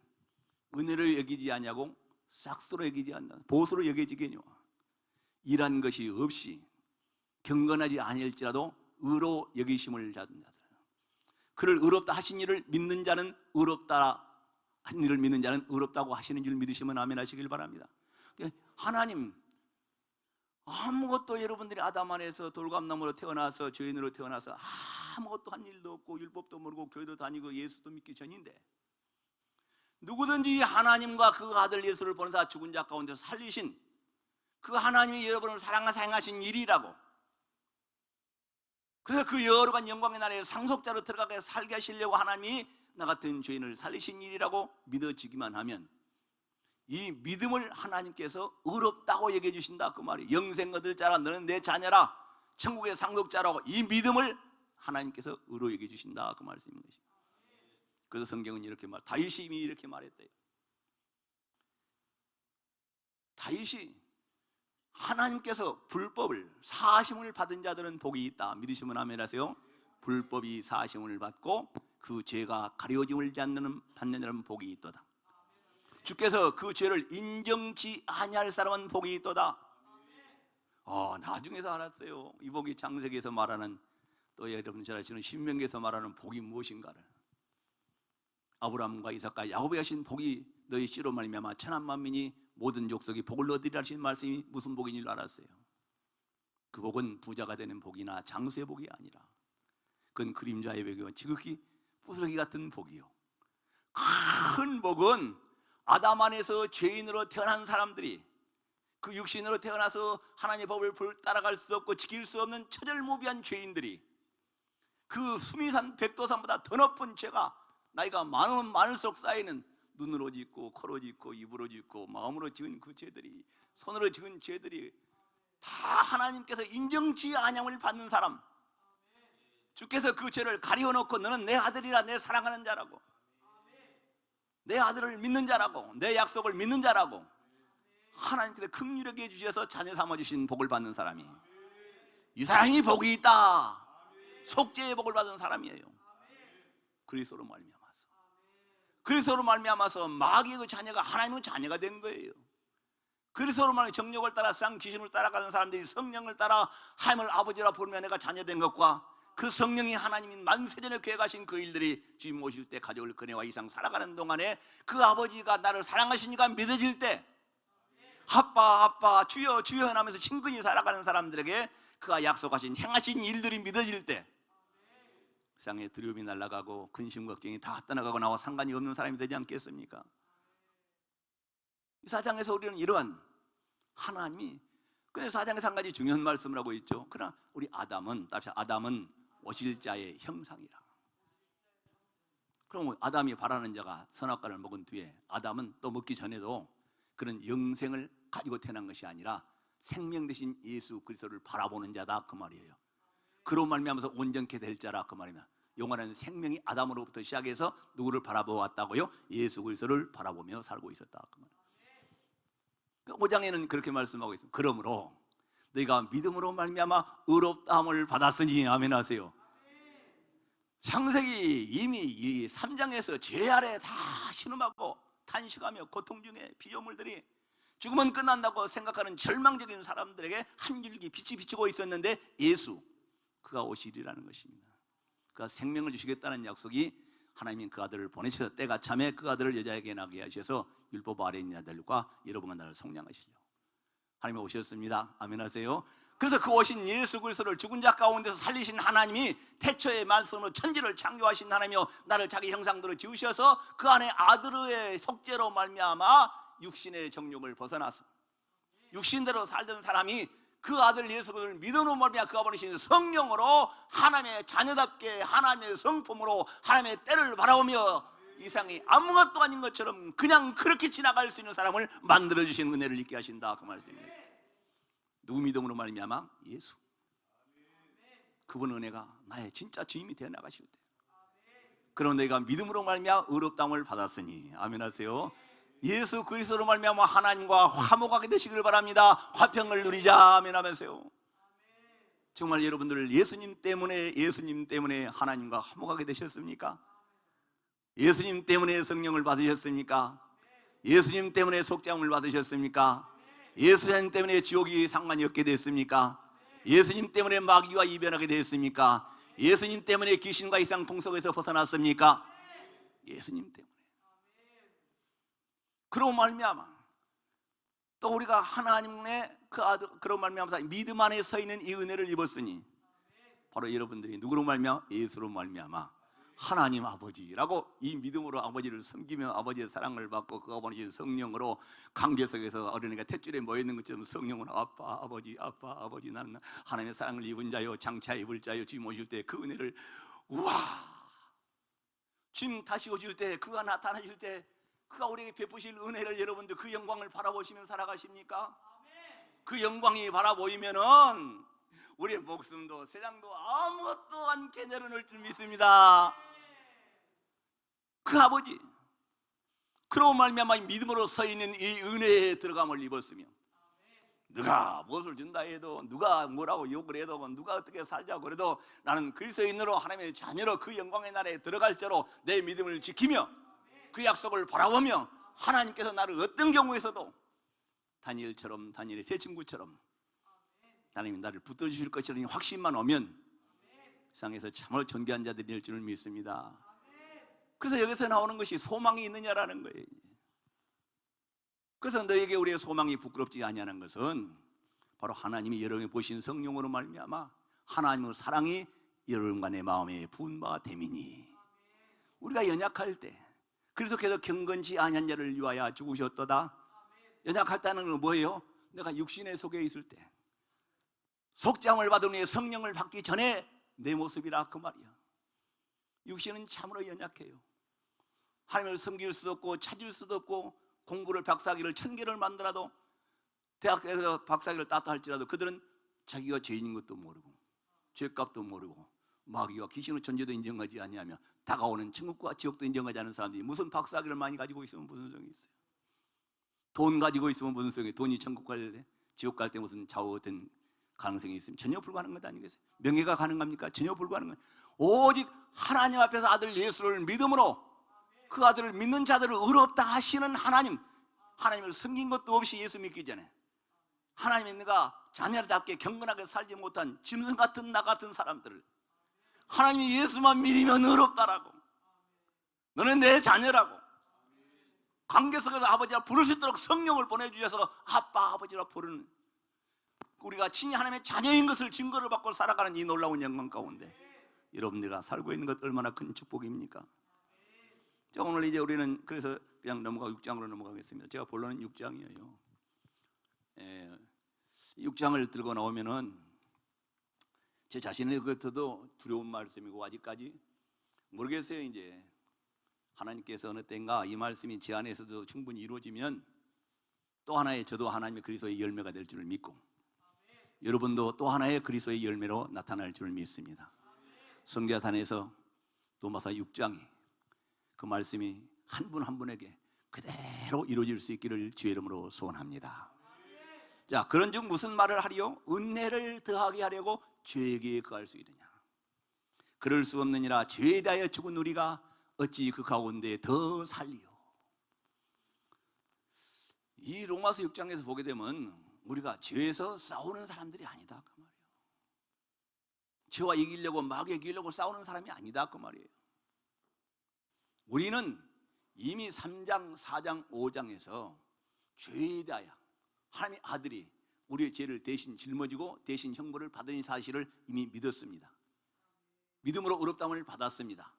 은혜로 여기지 않냐고 싹스로 여기지 않나, 보수로 여겨지겠뇨. 일한 것이 없이 경건하지 아니할지라도 의로 여기심을 받은 자들, 그를 의롭다 하신 일을 믿는 자는 의롭다 한 일을 믿는 자는 의롭다고 하시는 줄 믿으시면 아멘 하시길 바랍니다. 하나님 아무것도, 여러분들이 아담 안에서 돌감나무로 태어나서 죄인으로 태어나서 아무것도 한 일도 없고 율법도 모르고 교회도 다니고 예수도 믿기 전인데 누구든지 하나님과 그 아들 예수를 보내사 죽은 자 가운데서 살리신 그 하나님이 여러분을 사랑하사 행하신 일이라고, 그래서 그 여러간 영광의 나라에 상속자로 들어가게 살게 하시려고 하나님이 나 같은 죄인을 살리신 일이라고 믿어지기만 하면 이 믿음을 하나님께서 의롭다고 얘기해 주신다 그 말이에요. 영생 얻을 자라, 너는 내 자녀라, 천국의 상속자라고, 이 믿음을 하나님께서 의로 얘기해 주신다 그 말씀인 것입니다. 그래서 성경은 이렇게 다윗이 이미 이렇게 말했대요. 다윗이 하나님께서 불법을 사심을 받은 자들은 복이 있다. 믿으시면 아멘 하세요. 불법이 사심을 받고 그 죄가 가려짐을 받는 자는 복이 있도다. 주께서 그 죄를 인정치 아니할 사람은 복이 있도다. 나중에서 알았어요. 이 복이 창세기에서 말하는, 또 여러분 잘 아시는 신명기에서 말하는 복이 무엇인가를. 아브라함과 이삭과 야곱에게 하신 복이 너희 씨로 말미암아 천한 만민이 모든 족속이 복을 얻으리라 하신 말씀이 무슨 복인 줄 알았어요. 그 복은 부자가 되는 복이나 장수의 복이 아니라 그건 그림자의 복이요, 지극히 부스러기 같은 복이요. 큰 복은 아담 안에서 죄인으로 태어난 사람들이, 그 육신으로 태어나서 하나님의 법을 따라갈 수 없고 지킬 수 없는 처절무비한 죄인들이 그 수미산 백도산보다 더 높은 죄가 나이가 많으면 많을수록 쌓이는, 눈으로 짓고 코로 짓고 입으로 짓고 마음으로 지은 그 죄들이, 손으로 지은 죄들이 다 하나님께서 인정치 아니함을 받는 사람, 주께서 그 죄를 가려놓고 너는 내 아들이라, 내 사랑하는 자라고, 내 아들을 믿는 자라고, 내 약속을 믿는 자라고 하나님께서 긍휼하게 해주셔서 자녀 삼아주신 복을 받는 사람이, 이 사람이 복이 있다. 속죄의 복을 받은 사람이에요. 그리스도로 말미암아서 마귀의 그 자녀가 하나님의 자녀가 된 거예요. 그리스도로 말미암아 정욕을 따라 쌍귀신을 따라가는 사람들이 성령을 따라 하나님을 아버지라 부르며 내가 자녀된 것과 그 성령이 하나님인 만세전에 계획하신 그 일들이 주님 오실 때 가져올 그네와 이상 살아가는 동안에 그 아버지가 나를 사랑하시니까 믿어질 때, 아빠 주여 주여 하면서 친근히 살아가는 사람들에게 그가 약속하신 행하신 일들이 믿어질 때, 세상에 두려움이 날아가고 근심 걱정이 다 떠나가고 나와 상관이 없는 사람이 되지 않겠습니까? 이 사장에서 우리는 이러한 하나님이, 근데 사장에서 한 가지 중요한 말씀을 하고 있죠. 그러나 우리 아담은 오실 자의 형상이라. 그럼 아담이 바라는 자가 선악과를 먹은 뒤에 아담은 또 먹기 전에도 그런 영생을 가지고 태어난 것이 아니라 생명 대신 예수 그리스도를 바라보는 자다 그 말이에요. 그로 말미암아서 온전케 될 자라 그 말이면, 영원한 생명이 아담으로부터 시작해서 누구를 바라보았다고요? 예수 그리스도를 바라보며 살고 있었다 그 말이에요. 5장에는 그렇게 말씀하고 있습니다. 그러므로 너희가 믿음으로 말미암아 의롭다함을 받았으니, 아멘 하세요. 창세기 이미 이 3장에서 죄 아래 다 신음하고 탄식하며 고통 중에 피조물들이 죽으면 끝난다고 생각하는 절망적인 사람들에게 한 줄기 빛이 비치고 있었는데, 예수, 그가 오시리라는 것입니다. 그가 생명을 주시겠다는 약속이, 하나님은 그 아들을 보내셔서 때가 참에 그 아들을 여자에게 나게 하셔서 율법 아래 있는 자들과 여러분과 나를 속량하시려고 하나님이 오셨습니다. 아멘 하세요. 그래서 그 오신 예수 그리스도를 죽은 자 가운데서 살리신 하나님이 태초의 말씀으로 천지를 창조하신 하나님이요, 나를 자기 형상대로 지으셔서 그 안에 아들의 속죄로 말미암아 육신의 정욕을 벗어나서 육신대로 살던 사람이 그 아들 예수 그리스도를 믿음으로 말미암아 그가 보내신 성령으로 하나님의 자녀답게 하나님의 성품으로 하나님의 때를 바라보며 이 세상이 아무것도 아닌 것처럼 그냥 그렇게 지나갈 수 있는 사람을 만들어주신 은혜를 있게 하신다 그 말씀입니다. 누구 믿음으로 말미암아? 예수. 그분 은혜가 나의 진짜 주님이 되어 나가실 때, 그런 내가 믿음으로 말미암아 의롭다함을 받았으니, 아멘 하세요. 예수 그리스도로 말미암아 하나님과 화목하게 되시길 바랍니다. 화평을 누리자, 아멘 하면서요. 정말 여러분들 예수님 때문에 하나님과 화목하게 되셨습니까? 예수님 때문에 성령을 받으셨습니까? 예수님 때문에 속죄함을 받으셨습니까? 예수님 때문에 지옥이 상관이 없게 됐습니까? 예수님 때문에 마귀와 이별하게 됐습니까? 예수님 때문에 귀신과 이상 통속에서 벗어났습니까? 예수님 때문에. 그로 말미암아 또 우리가 하나님의 그 아들, 그로 말미암아 믿음 안에 서 있는 이 은혜를 입었으니, 바로 여러분들이 누구로 말미암아? 예수로 말미암아 하나님 아버지라고 이 믿음으로 아버지를 섬기며 아버지의 사랑을 받고 그가 보내신 성령으로 강제 속에서 어린이가 탯줄에 모여있는 것처럼 성령으로 아빠 아버지 나는 하나님의 사랑을 입은 자요, 장차 입을 자요, 주님 오실 때 그 은혜를, 우와, 주님 다시 오실 때, 그가 나타나실 때 그가 우리에게 베푸실 은혜를 여러분들 그 영광을 바라보시면 살아가십니까? 그 영광이 바라보이면은 우리의 목숨도 세상도 아무것도 않게 내려놓을 줄 믿습니다. 그 아버지, 그러고 말미암아 믿음으로 서 있는 이 은혜에 들어감을 입었으며, 누가 무엇을 준다 해도, 누가 뭐라고 욕을 해도, 누가 어떻게 살자고 그래도 나는 그리스도인으로 하나님의 자녀로 그 영광의 나라에 들어갈 자로 내 믿음을 지키며 그 약속을 바라보며 하나님께서 나를 어떤 경우에서도 다니엘처럼, 다니엘의 세 친구처럼 하나님이 나를 붙들어주실 것이라는 확신만 오면 세상에서 참으로 존귀한 자들이 될 줄을 믿습니다. 그래서 여기서 나오는 것이 소망이 있느냐라는 거예요. 그래서 너에게 우리의 소망이 부끄럽지 아니하는 것은 바로 하나님이 여러분이 보신 성령으로 말미암아 하나님의 사랑이 여러분과 내 마음에 부은 바가 됨이니, 우리가 연약할 때 그래서 계속 경건치 아니한 자를 위하여 죽으셨도다. 연약하다는 건 뭐예요? 내가 육신의 속에 있을 때, 속죄함을 받으니 성령을 받기 전에 내 모습이라 그 말이야. 육신은 참으로 연약해요. 하나님을 섬길 수도 없고 찾을 수도 없고, 공부를 박사학위를 1000개를 만들어도 대학에서 박사학위를 땄다 할지라도 그들은 자기가 죄인인 것도 모르고 죄값도 모르고 마귀와 귀신의 존재도 인정하지 아니하며 다가오는 천국과 지옥도 인정하지 않은 사람들이 무슨 박사학위를 많이 가지고 있으면 무슨 소용이 있어요? 돈 가지고 있으면 무슨 소용이? 돈이 천국 갈 때, 지옥 갈 때 무슨 좌우 어떤 가능성이 있으면 전혀 불가능한 것 아니겠어요? 명예가 가능합니까? 전혀 불가능한 거예요. 오직 하나님 앞에서 아들 예수를 믿음으로 그 아들을 믿는 자들을 의롭다 하시는 하나님, 하나님을 섬긴 것도 없이 예수 믿기 전에 하나님이 내가 자녀답게 경건하게 살지 못한 짐승 같은 나 같은 사람들을 하나님이 예수만 믿으면 의롭다라고, 너는 내 자녀라고 관계 속에서 아버지라 부를 수 있도록 성령을 보내주셔서 아빠 아버지라 부르는, 우리가 친히 하나님의 자녀인 것을 증거를 받고 살아가는 이 놀라운 영광 가운데 여러분들과 살고 있는 것 얼마나 큰 축복입니까? 자, 오늘 이제 우리는 그래서 그냥 6장으로 넘어가겠습니다. 제가 본론은 6장이에요. 6장을 들고 나오면은 제 자신의 것도 두려운 말씀이고, 아직까지 모르겠어요. 이제 하나님께서 어느 때인가 이 말씀이 제 안에서도 충분히 이루어지면 또 하나의, 저도 하나님의 그리스도의 열매가 될 줄을 믿고 여러분도 또 하나의 그리스도의 열매로 나타날 줄을 믿습니다. 성경단에서 로마서 6장이 그 말씀이 한 분 한 분에게 그대로 이루어질 수 있기를 주의 이름으로 소원합니다. 자, 그런즉 무슨 말을 하리요? 은혜를 더하게 하려고 죄에게 거할 수 있느냐? 그럴 수 없느니라. 죄에 대하여 죽은 우리가 어찌 그 가운데 더 살리요? 이 로마서 6장에서 보게 되면 우리가 죄에서 싸우는 사람들이 아니다 그 말이에요. 죄와 이기려고 마귀에 이기려고 싸우는 사람이 아니다 그 말이에요. 우리는 이미 3장, 4장, 5장에서 죄에 대하여 하나님의 아들이 우리의 죄를 대신 짊어지고 대신 형벌을 받은 사실을 이미 믿었습니다. 믿음으로 의롭다함을 받았습니다.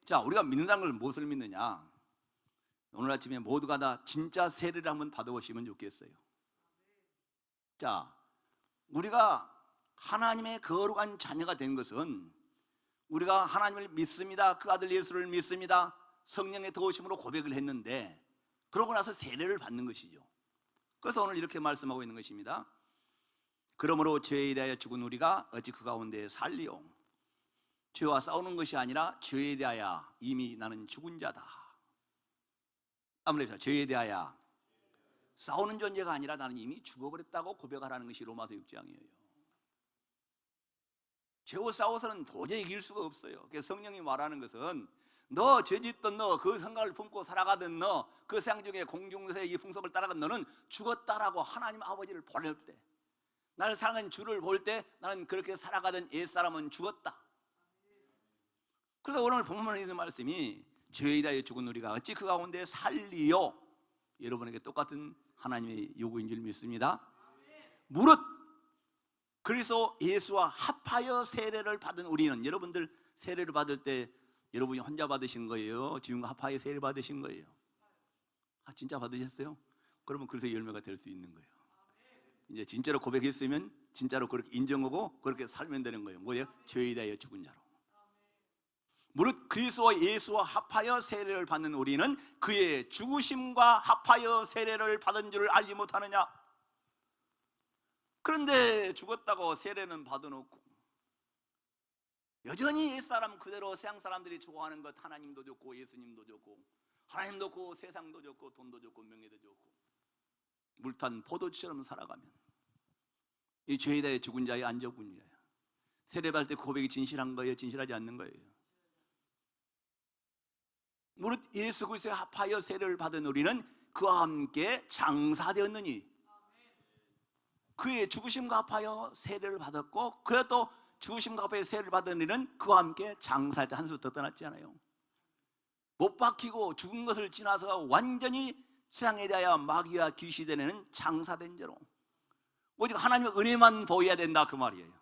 자, 우리가 믿는다는 걸 무엇을 믿느냐? 오늘 아침에 모두가 다 진짜 세례를 한번 받아보시면 좋겠어요. 자, 우리가 하나님의 거룩한 자녀가 된 것은 우리가 하나님을 믿습니다. 그 아들 예수를 믿습니다. 성령의 도우심으로 고백을 했는데 그러고 나서 세례를 받는 것이죠. 그래서 오늘 이렇게 말씀하고 있는 것입니다. 그러므로 죄에 대하여 죽은 우리가 어찌 그 가운데 살리요? 죄와 싸우는 것이 아니라 죄에 대하여 이미 나는 죽은 자다. 아무래도 죄에 대하여 싸우는 존재가 아니라 나는 이미 죽어버렸다고 고백하라는 것이 로마서 6장이에요. 죄와 싸워서는 도저히 이길 수가 없어요. 그래서 성령이 말하는 것은 너 죄짓던 너, 그 생각을 품고 살아가던 너, 그 세상 중에 공중세의 이 풍속을 따라간 너는 죽었다라고 하나님 아버지를 보낼 때, 나를 사랑하는 주를 볼 때 나는 그렇게 살아가던 옛사람은 죽었다. 그래서 오늘 본문에 있는 말씀이 죄에 대하여 죽은 우리가 어찌 그 가운데 살리요? 여러분에게 똑같은 하나님의 요구인 줄 믿습니다. 무릇 그래서 예수와 합하여 세례를 받은 우리는, 여러분들 세례를 받을 때 여러분이 혼자 받으신 거예요? 주님과 합하여 세례 받으신 거예요? 아, 진짜 받으셨어요? 그러면 그래서 열매가 될 수 있는 거예요. 이제 진짜로 고백했으면 진짜로 그렇게 인정하고 그렇게 살면 되는 거예요. 뭐예요? 죄에 대하여 죽은 자로. 무릇 그리스도 예수와 합하여 세례를 받는 우리는 그의 죽으심과 합하여 세례를 받은 줄을 알지 못하느냐? 그런데 죽었다고 세례는 받아놓고 여전히 옛사람 그대로 세상 사람들이 좋아하는 것, 하나님도 좋고 예수님도 좋고 하나님도 좋고 세상도 좋고 돈도 좋고 명예도 좋고 물탄 포도주처럼 살아가면 이 죄에 대해 죽은 자의 안 죽은 자야. 세례받을 때 고백이 진실한 거예요? 진실하지 않는 거예요? 무릇 예수 그리스도에 합하여 세례를 받은 우리는 그와 함께 장사되었느니, 그의 죽으심과 합하여 세례를 받았고 그가 또 죽으심과 합하여 세례를 받은 우리는 그와 함께 장사할 때 한 수 더 떠났잖아요. 못 박히고 죽은 것을 지나서 완전히 세상에 대하여 마귀와 귀신이 되는 장사된 자로 오직 하나님의 은혜만 보여야 된다 그 말이에요.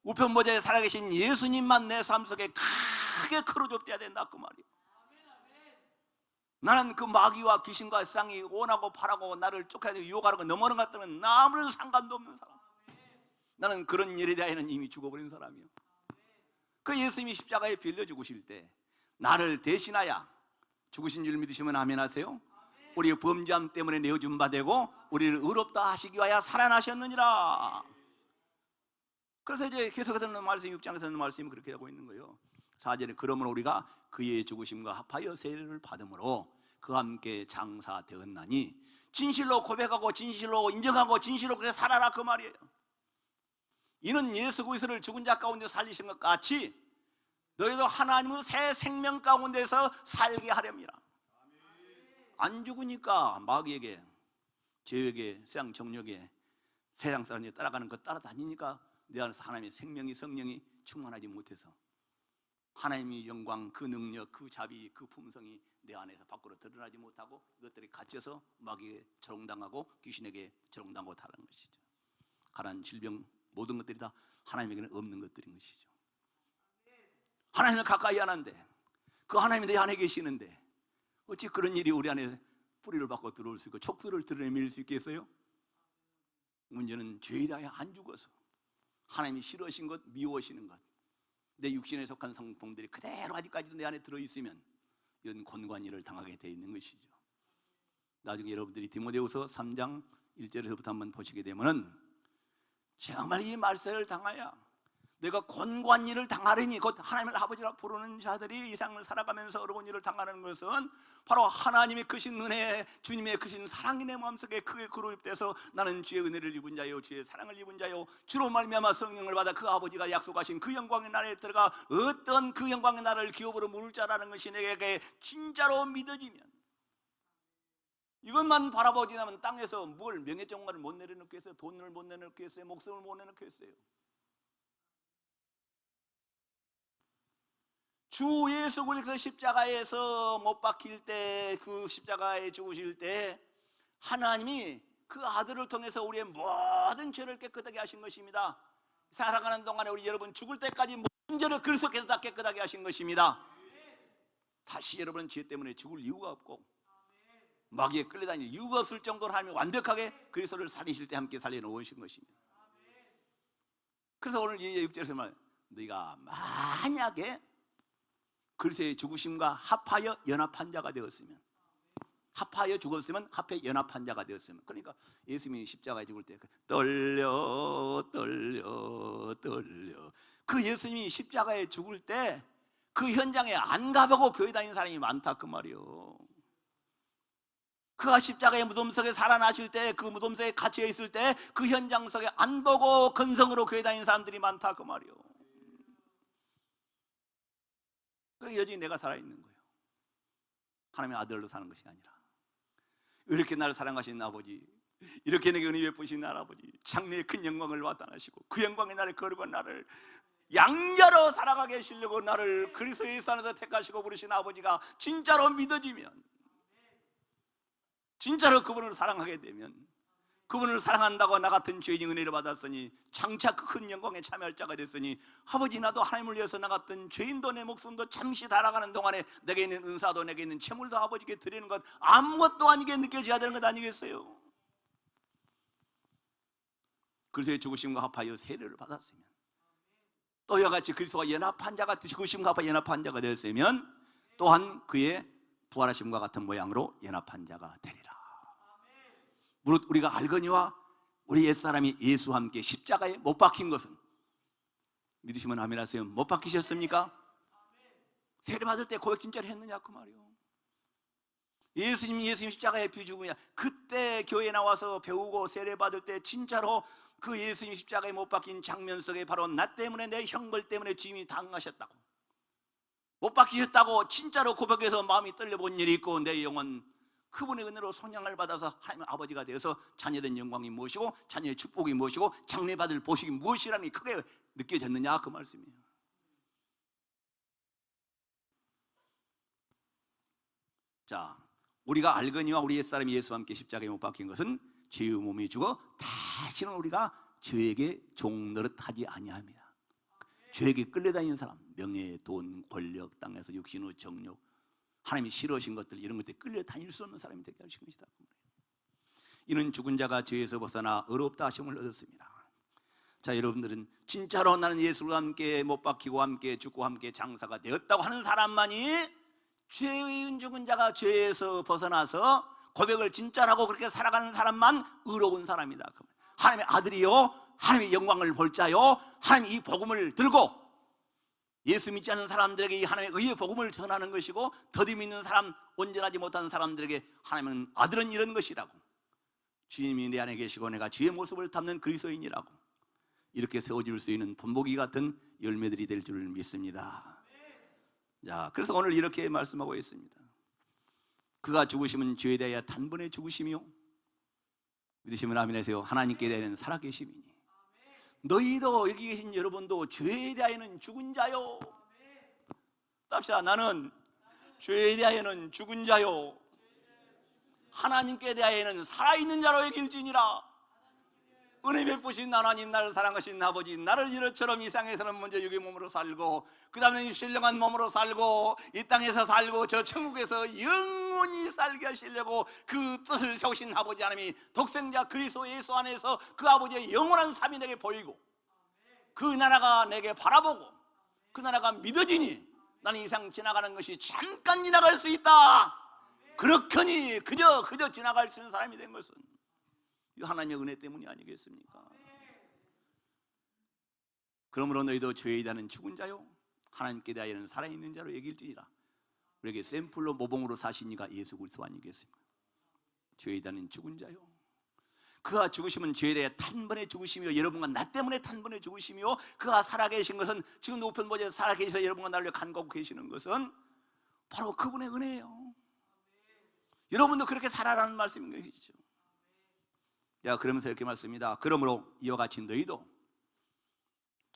우편보좌에 살아계신 예수님만 내 삶 속에 크게 크로좁돼야 된다 그 말이에요. 나는 그 마귀와 귀신과 세상이 원하고 바라고 나를 쫓아내고 유혹하는 거 넘어오는 것들은 아무런 상관도 없는 사람. 나는 그런 일에 대해서는 이미 죽어버린 사람이요. 그 예수님이 십자가에 빌려 죽으실 때 나를 대신하여 죽으신 줄 믿으시면 아멘 하세요. 우리의 범죄함 때문에 내어준 바 되고 우리를 의롭다 하시기 위하여 살아나셨느니라. 그래서 이제 계속해서 말씀 6장에서 는 말씀이 그렇게 하고 있는 거예요. 4절에 그러므로 우리가 그의 죽으심과 합하여 세례를 받음으로 그와 함께 장사되었나니 진실로 고백하고 진실로 인정하고 진실로 그래 살아라 그 말이에요. 이는 예수 그리스도를 죽은 자 가운데 살리신 것 같이 너희도 하나님의 새 생명 가운데서 살게 하렵니다. 안 죽으니까 마귀에게, 죄에게, 세상 정욕에, 세상 사람이 따라가는 것 따라다니니까 내 안에서 하나님의 생명이, 성령이 충만하지 못해서 하나님의 영광, 그 능력, 그 자비, 그 품성이 내 안에서 밖으로 드러나지 못하고 그것들이 갇혀서 마귀에게 조롱당하고 귀신에게 조롱당하고 타는 것이죠. 가난, 질병, 모든 것들이 다 하나님에게는 없는 것들인 것이죠. 하나님을 가까이 하는데 그 하나님이 내 안에 계시는데 어찌 그런 일이 우리 안에 뿌리를 받고 들어올 수 있고 촉수를 드러내밀 수 있겠어요? 문제는 죄에 대하여 안 죽어서 하나님이 싫어하신 것, 미워하시는 것, 내 육신에 속한 성품들이 그대로 아직까지도 내 안에 들어있으면 이런 곤관일을 당하게 되어 있는 것이죠. 나중에 여러분들이 디모데후서 3장 1절에서부터 한번 보시게 되면은 정말 이 말세를 당하여 내가 곤고한 일을 당하려니 곧 하나님을 아버지라 부르는 자들이 이 세상을 살아가면서 어려운 일을 당하는 것은 바로 하나님의 크신 은혜, 주님의 크신 사랑이 내 마음속에 크게 그룹돼서 나는 주의 은혜를 입은 자요 주의 사랑을 입은 자요 주로 말미암아 성령을 받아 그 아버지가 약속하신 그 영광의 나라에 들어가 어떤 그 영광의 나라를 기업으로 물을 자라는 것이 내게 진짜로 믿어지면, 이것만 바라보지면 땅에서 뭘 명예정화를 못 내려놓겠어요? 돈을 못 내놓겠어요? 목숨을 못 내놓겠어요? 주 예수 그리스도 십자가에서 못 박힐 때, 그 십자가에 죽으실 때 하나님이 그 아들을 통해서 우리의 모든 죄를 깨끗하게 하신 것입니다. 살아가는 동안에 우리 여러분 죽을 때까지 모든 죄를 그리스도께서 다 깨끗하게 하신 것입니다. 다시 여러분은 죄 때문에 죽을 이유가 없고 마귀에 끌려다닐 이유가 없을 정도로 하나님이 완벽하게 그리스도를 살리실 때 함께 살려놓으신 것입니다. 그래서 오늘 이 6절에서 말, 너희가 만약에 그리스도의 죽으심과 합하여 연합한 자가 되었으면, 합하여 죽었으면 합해 연합한 자가 되었으면, 그러니까 예수님이 십자가에 죽을 때 떨려 그 예수님이 십자가에 죽을 때 그 현장에 안 가보고 교회 다니는 사람이 많다 그 말이에요. 그가 십자가의 무덤 속에 살아나실 때, 그 무덤 속에 갇혀 있을 때 그 현장 속에 안 보고 건성으로 교회 다니는 사람들이 많다 그 말이에요. 그래서 여전히 내가 살아있는 거예요. 하나님의 아들로 사는 것이 아니라, 이렇게 나를 사랑하신 아버지, 이렇게 내게 은혜 베푸신 아버지, 장래의 큰 영광을 나타나시고 그 영광의 나를 거르고 나를 양자로 살아가게 하시려고 나를 그리스도 예수 안에서 택하시고 부르신 아버지가 진짜로 믿어지면, 진짜로 그분을 사랑하게 되면, 그분을 사랑한다고 나 같은 죄인이 은혜를 받았으니 장차 그 큰 영광에 참여할 자가 됐으니, 아버지 나도 하나님을 위해서 나 같은 죄인도 내 목숨도 잠시 달아가는 동안에 내게 있는 은사도 내게 있는 채물도 아버지께 드리는 것 아무것도 아니게 느껴져야 되는 것 아니겠어요? 그리스도의 죽으심과 합하여 세례를 받았으면 또 이와 같이 그리스도와 연합한 자가 죽으심과 연합한 자가 되었으면 또한 그의 부활하심과 같은 모양으로 연합한 자가 되리라. 무릇 우리가 알거니와 우리 옛사람이 예수와 함께 십자가에 못 박힌 것은, 믿으시면 아멘 하세요. 못 박히셨습니까? 세례 받을 때 고백 진짜로 했느냐 그 말이요. 예수님 십자가에 비죽으냐, 그때 교회에 나와서 배우고 세례 받을 때 진짜로 그 예수님 십자가에 못 박힌 장면 속에 바로 나 때문에, 내 형벌 때문에 주님이 당하셨다고, 못 박히셨다고 진짜로 고백해서 마음이 떨려본 일이 있고, 내 영혼 그분의 은혜로 손양을 받아서 하나님 아버지가 되어서 자녀된 영광이 무엇이고 자녀의 축복이 무엇이고 장래받을 보식이 무엇이라는 게 크게 느껴졌느냐 그 말씀이에요. 자, 우리가 알거니와 우리 옛사람이 예수와 함께 십자가에 못 박힌 것은 죄의 몸이 죽어 다시는 우리가 죄에게 종노릇 하지 아니합니다. 죄에게 끌려다니는 사람, 명예, 돈, 권력, 땅에서 육신의 정욕, 하나님이 싫어하신 것들, 이런 것들에 끌려다닐 수 없는 사람이 되게 하신 것이다. 이는 죽은 자가 죄에서 벗어나 의롭다 하심을 얻었습니다. 자, 여러분들은 진짜로 나는 예수와 함께 못 박히고 함께 죽고 함께 장사가 되었다고 하는 사람만이, 죄의 죽은 자가 죄에서 벗어나서 고백을 진짜로 하고 그렇게 살아가는 사람만 의로운 사람이다. 하나님의 아들이요, 하나님의 영광을 볼 자요, 하나님 이 복음을 들고 예수 믿지 않는 사람들에게 이 하나님의 의의 복음을 전하는 것이고, 더디 믿는 사람, 온전하지 못한 사람들에게 하나님은 아들은 이런 것이라고, 주님이 내 안에 계시고 내가 주의 모습을 담는 그리스도인이라고, 이렇게 세워질 수 있는 본보기 같은 열매들이 될 줄 믿습니다. 자, 그래서 오늘 이렇게 말씀하고 있습니다. 그가 죽으심은 죄에 대하여 단번에 죽으심이요, 믿으시면 아멘 하세요. 하나님께 대하여는 살아계심이니 너희도, 여기 계신 여러분도 죄에 대하여는 죽은 자요. 답시다. 나는 죄에 대하여는 죽은 자요, 하나님께 대하여는 살아있는 자로 여길지니라. 은혜 베푸신 하나님, 나를 사랑하신 아버지, 나를 이렇처럼 이 땅에서는 먼저 육의 몸으로 살고 그 다음에 신령한 몸으로 살고 이 땅에서 살고 저 천국에서 영원히 살게 하시려고 그 뜻을 세우신 아버지 하나님이 독생자 그리스도 예수 안에서 그 아버지의 영원한 삶이 내게 보이고 그 나라가 내게 바라보고 그 나라가 믿어지니 나는 이상 지나가는 것이 잠깐 지나갈 수 있다. 그렇거니 그저 지나갈 수 있는 사람이 된 것은 이 하나님의 은혜 때문이 아니겠습니까? 그러므로 너희도 죄에 대하여는 죽은 자요, 하나님께 대하여는 살아있는 자로 여길지니라. 우리에게 샘플로 모범으로 사신 이가 예수 그리스도 아니겠습니까? 죄에 대하여는 죽은 자요, 그가 죽으시면 죄에 대해 단번에 죽으시며 여러분과 나 때문에 단번에 죽으시며, 그가 살아계신 것은 지금 높은 보좌에 살아계셔서 여러분과 나를 간과하고 계시는 것은 바로 그분의 은혜예요. 여러분도 그렇게 살아라는 말씀인 것이죠. 야, 그러면서 이렇게 말씀입니다. 그러므로 이와 같이 너희도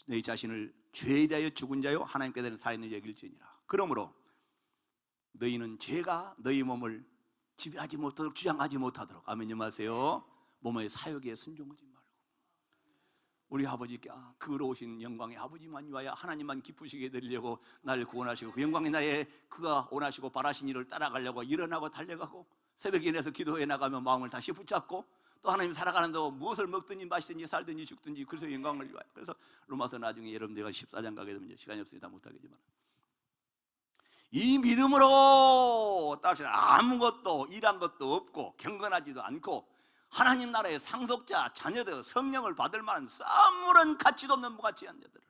너희 자신을 죄에 대하여 죽은 자요, 하나님께 대한 살아있는 여길지니라. 그러므로 너희는 죄가 너희 몸을 지배하지 못하도록, 주장하지 못하도록, 아멘님 하세요. 몸의 사욕에 순종하지 말고, 우리 아버지께 그 의로우신 영광의 아버지만 위하여 하나님만 기쁘시게 되려고 나를 구원하시고 그 영광의 나에 그가 원하시고 바라신 일을 따라가려고 일어나고 달려가고 새벽에 일어나서 기도해 나가며 마음을 다시 붙잡고 또 하나님 살아가는 동안 무엇을 먹든지 마시든지 살든지 죽든지 그래서 영광을 위하여. 그래서 로마서 나중에 여러분들과 14장 가게 되면 시간이 없으니 다 못하겠지만 이 믿음으로 답시다. 아무것도 일한 것도 없고 경건하지도 않고 하나님 나라의 상속자 자녀들 성령을 받을 만한 아무런 가치도 없는 무가치한 자들을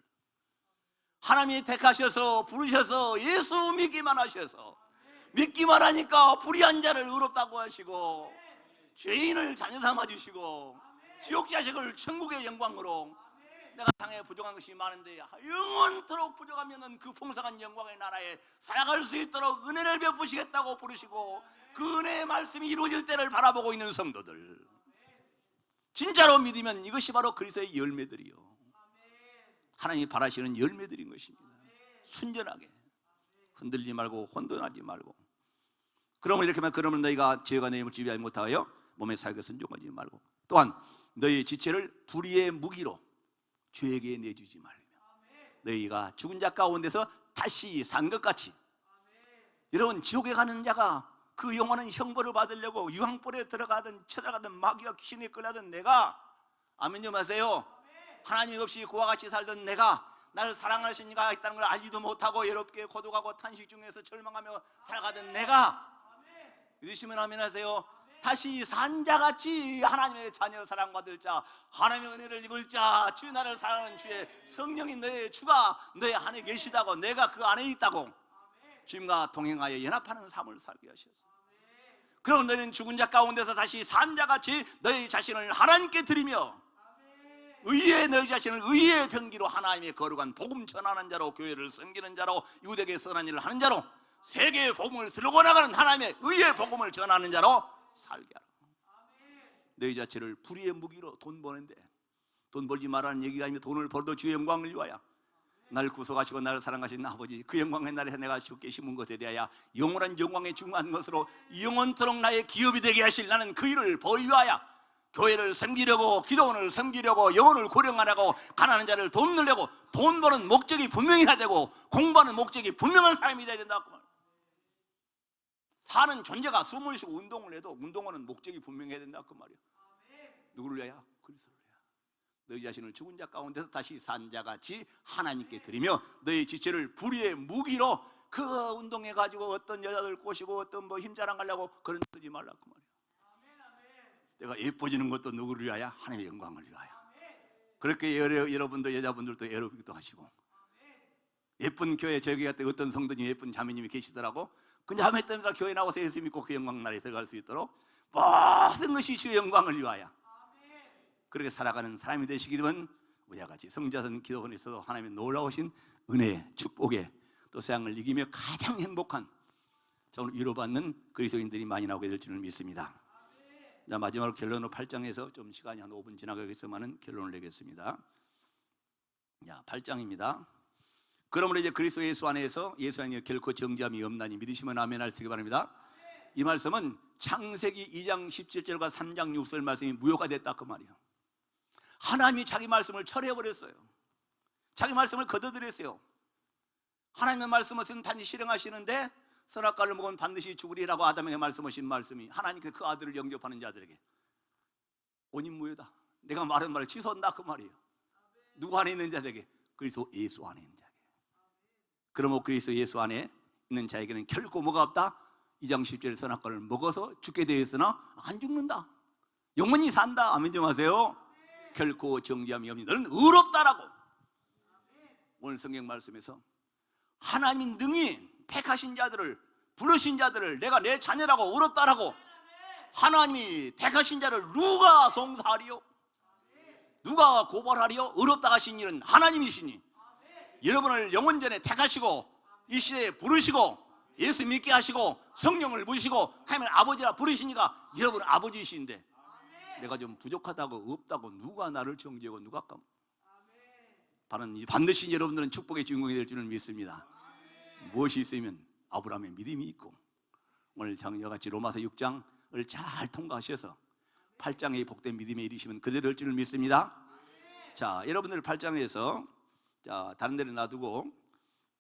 하나님이 택하셔서 부르셔서 예수 믿기만 하셔서 믿기만 하니까 불의한 자를 의롭다고 하시고 죄인을 자녀 삼아 주시고 지옥 자식을 천국의 영광으로, 내가 땅에 부족한 것이 많은데 영원토록 부족하면 그 풍성한 영광의 나라에 살아갈 수 있도록 은혜를 베푸시겠다고 부르시고 그 은혜의 말씀이 이루어질 때를 바라보고 있는 성도들, 진짜로 믿으면 이것이 바로 그리스도의 열매들이요, 하나님이 바라시는 열매들인 것입니다. 순전하게 흔들리지 말고 혼돈하지 말고. 그러면 이렇게 하면 그러면 너희가 죄가 내 힘을 지배하지 못하여 몸의 사역에 순종하지 말고 또한 너희의 지체를 불의의 무기로 죄에게 내주지 말며 너희가 죽은 자 가운데서 다시 산 것 같이. 여러분, 지옥에 가는 자가 그 영원한 형벌을 받으려고 유황불에 들어가든 쳐들어가든 마귀와 귀신에 끌려든 내가, 아멘 좀 하세요. 하나님 없이 그와 같이 살던 내가 나를 사랑하신 이가 있다는 걸 알지도 못하고 외롭게 고독하고 탄식 중에서 절망하며 살아가던 내가 믿으시면 아멘 하세요. 다시 산자같이 하나님의 자녀 사랑받을 자, 하나님의 은혜를 입을 자, 주 나를 사랑하는 주의 성령이 너의 주가 너의 안에 계시다고, 내가 그 안에 있다고 주님과 동행하여 연합하는 삶을 살게 하셔서, 그럼 너희는 죽은 자 가운데서 다시 산자같이 너희 자신을 하나님께 드리며 의의 너희 자신을 의의 병기로 하나님의 거룩한 복음 전하는 자로, 교회를 섬기는 자로, 유대에게 선한 일을 하는 자로, 세계의 복음을 들고 나가는 하나님의 의의 복음을 전하는 자로 살게 하라. 너희 자체를 불의의 무기로 돈 버는데, 돈 벌지 말라는 얘기가 아니면 돈을 벌어도 주의 영광을 위하여, 나를 구속하시고 나를 사랑하신 아버지 그 영광의 날에 내가 죽게 심은 것에 대하여 영원한 영광에 중한 것으로 영원토록 나의 기업이 되게 하실 나는 그 일을 벌 위하여 교회를 섬기려고, 기도원을 섬기려고, 영혼을 고령하려고, 가난한 자를 돕느려고 돈 버는 목적이 분명해야 되고 공부하는 목적이 분명한 사람이 되어야 된다. 사는 존재가 숨을 쉬고 운동을 해도 운동하는 목적이 분명해야 된다 그 말이야. 누구를 위하여? 그리스도를 위하여. 너희 자신을 죽은 자 가운데서 다시 산 자같이 하나님께 드리며 너희 지체를 불의의 무기로, 그 운동해 가지고 어떤 여자들 꼬시고 어떤 뭐 힘자랑하려고 그런 쓰지 말라 그 말이야. 내가 예뻐지는 것도 누구를 위하여? 하나님의 영광을 위하여. 그렇게 여러분도 여자분들도 에로빅도 하시고, 예쁜 교회, 저기 갔다 어떤 성도님, 예쁜 자매님이 계시더라고. 그 자매 때문에 교회 나와서 예수 믿고 그 영광 나라에 들어갈 수 있도록 모든 것이 주의 영광을 위하여 그렇게 살아가는 사람이 되시기 되면 우리와 같이 성자선 기도원에서도 하나님의 놀라우신 은혜, 축복에 또 세상을 이기며 가장 행복한 정말 위로받는 그리스도인들이 많이 나오게 될 줄을 믿습니다. 자, 마지막으로 결론으로 8장에서 좀 시간이 한 5분 지나가겠지만은 결론을 내겠습니다. 자, 8장입니다. 그러므로 이제 그리스도 예수 안에서 예수 안에 결코 정죄함이 없나니 믿으시면 아멘 하시기 바랍니다. 이 말씀은 창세기 2장 17절과 3장 6절 말씀이 무효가 됐다 그 말이에요. 하나님이 자기 말씀을 철회해버렸어요. 자기 말씀을 거둬들였어요. 하나님의 말씀은 반드시 실행하시는데 선악과를 먹으면 반드시 죽으리라고 아담에게 말씀하신 말씀이 하나님께서 그 아들을 영접하는 자들에게 원인무효다. 내가 말한 말을 취소한다 그 말이에요. 누구 안에 있는 자들에게? 그리스도 예수 안에 있는 자에게. 그러므로 그리스도 예수 안에 있는 자에게는 결코 뭐가 없다? 2장 10절 선악과를 먹어서 죽게 되어 있으나 안 죽는다. 영원히 산다. 아멘 좀 하세요. 결코 정죄함이 없니 너는 의롭다라고. 오늘 성경 말씀에서 하나님이 능히 택하신 자들을, 부르신 자들을 내가 내 자녀라고 의롭다라고, 하나님이 택하신 자를 누가 송사하리요? 누가 고발하리요? 의롭다 하신 일은 하나님이시니 여러분을 영원전에 택하시고 이 시대에 부르시고 예수 믿게 하시고 성령을 부으시고 하나님을 아버지라 부르시니까 여러분은 아버지이신데 내가 좀 부족하다고 없다고 누가 나를 정죄하고 누가 깜? 반드시 여러분들은 축복의 주인공이 될 줄은 믿습니다. 무엇이 있으면 아브라함의 믿음이 있고, 오늘 장녀같이 로마서 6장을 잘 통과하셔서 8장의 복된 믿음에 이르시면 그대로 될 줄을 믿습니다. 자, 여러분들 8장에서 자, 다른 데를 놔두고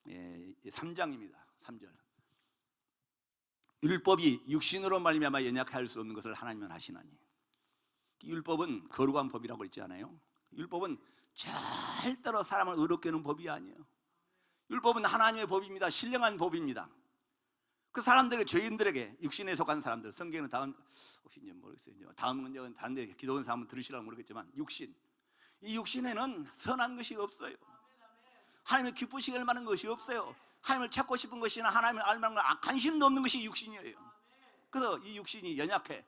3장입니다. 3절. 율법이 육신으로 말미암아 연약할 수 없는 것을 하나님은 하시나니. 율법은 거룩한 법이라고 했지 않아요? 율법은 절대로 사람을 의롭게 하는 법이 아니에요. 율법은 하나님의 법입니다. 신령한 법입니다. 그 사람들에게, 죄인들에게, 육신에 속한 사람들, 성경은 다음, 혹시 이제 모르겠어요. 다음은 다른 데 기도원 사람은 들으시라고 모르겠지만, 육신. 이 육신에는 선한 것이 없어요. 하나님을 기쁘시게 할 만한 것이 없어요. 하나님을 찾고 싶은 것이나 하나님을 알 만한 관심도 없는 것이 육신이에요. 그래서 이 육신이 연약해.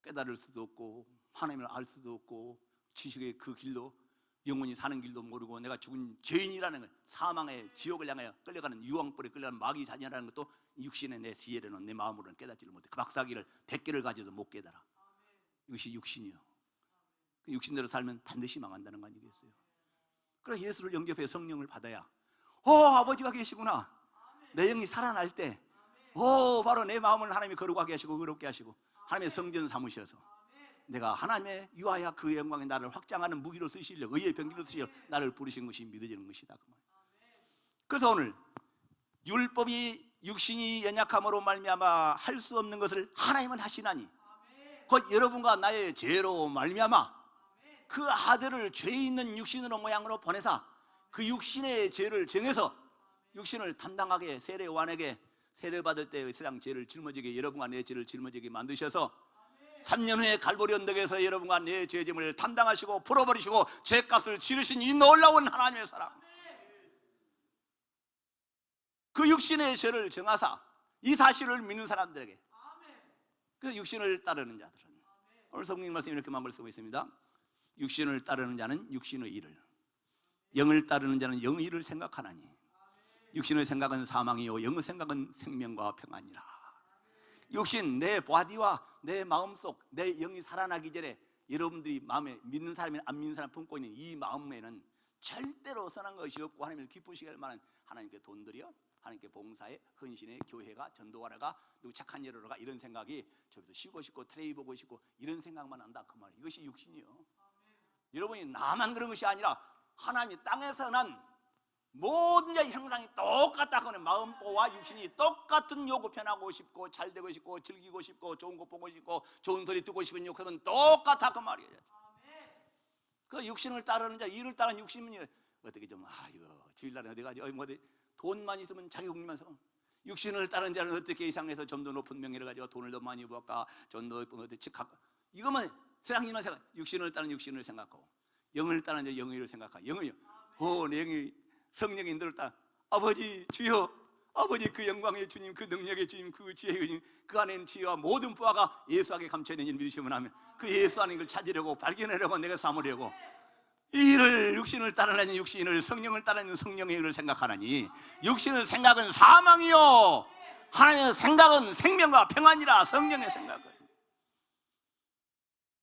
깨달을 수도 없고 하나님을 알 수도 없고 지식의 그 길도, 영원히 사는 길도 모르고 내가 죽은 죄인이라는 것, 사망의 지옥을 향하여 끌려가는 유황불에 끌려가는 마귀 자녀라는 것도 육신의 내 지혜로는, 내 마음으로는 깨닫지를 못해. 그 박사기를 100개를 가져도 못 깨달아. 이것이 육신이요. 그 육신대로 살면 반드시 망한다는 거 아니겠어요? 그래서 예수를 영접해 성령을 받아야 아버지가 계시구나. 내 영이 살아날 때 바로 내 마음을 하나님이 거룩하게 하시고 의롭게 하시고 하나님의 성전 삼으셔서 내가 하나님의 유하야 그 영광에 나를 확장하는 무기로 쓰시려고, 의의 병기로 쓰시려고 나를 부르신 것이 믿어지는 것이다 그 말. 그래서 오늘 율법이 육신이 연약함으로 말미암아 할 수 없는 것을 하나님은 하시나니, 곧 여러분과 나의 죄로 말미암아 그 아들을 죄 있는 육신으로 모양으로 보내사 그 육신의 죄를 정해서 육신을 담당하게 세례요한에게 세례받을 때의 세상 죄를 짊어지게, 여러분과 내 죄를 짊어지게 만드셔서 3년 후에 갈보리 언덕에서 여러분과 내 죄짐을 담당하시고 풀어버리시고 죄값을 치르신 이 놀라운 하나님의 사랑, 그 육신의 죄를 정하사 이 사실을 믿는 사람들에게, 그 육신을 따르는 자들은, 오늘 성경 말씀 이렇게 말씀을 쓰고 있습니다. 육신을 따르는 자는 육신의 일을, 영을 따르는 자는 영의 일을 생각하나니 육신의 생각은 사망이요 영의 생각은 생명과 평안이라. 육신, 내 바디와 내 마음속, 내 영이 살아나기 전에 여러분들이 마음에 믿는 사람이나 안 믿는 사람 품고 있는 이 마음에는 절대로 선한 것이 없고 하나님을 기쁘시게 할 만한 하나님께 돈들여, 하나님께 봉사해, 헌신해, 교회가, 전도하러가, 누구 착한 일 하러가, 이런 생각이 저기서 쉬고 싶고 텔레비 보고 싶고 이런 생각만 한다 그 말이에요. 이것이 육신이요. 여러분이 나만 그런 것이 아니라 하나님이 땅에서 난 모든 자의 형상이 똑같다. 그는 마음과 육신이 똑같은 요구, 편하고 싶고 잘 되고 싶고 즐기고 싶고 좋은 거 보고 싶고 좋은 소리 듣고 싶은 욕심은 똑같아 그 말이에요. 그 육신을 따르는 자, 이를 따르는 육신은 어떻게 좀 이거 주일날에 어디 가지, 어디 돈만 있으면 자기 국리면서, 육신을 따르는 자는 어떻게 이상해서 좀 더 높은 명예를 가지고 돈을 더 많이 벌까, 좀 더 이거만 세상이만 생각. 육신을 따르는 육신을 생각하고 영을 따르는 자 영의를 생각하고, 영의요, 내 영이 성령이 인도를 따라 아버지 주여, 아버지 그 영광의 주님, 그 능력의 주님, 그 지혜의 주님, 그 안에 있는 지혜와 모든 부하가 예수 안에 감춰 있는 줄 믿으시면 하면 그 예수 안에 걸 찾으려고 발견하려고 내가 삼으려고 이 일을, 육신을 따르는 육신을, 성령을 따르는 성령의 일을 생각하나니 육신의 생각은 사망이요 하나님의 생각은 생명과 평안이라. 성령의 생각은.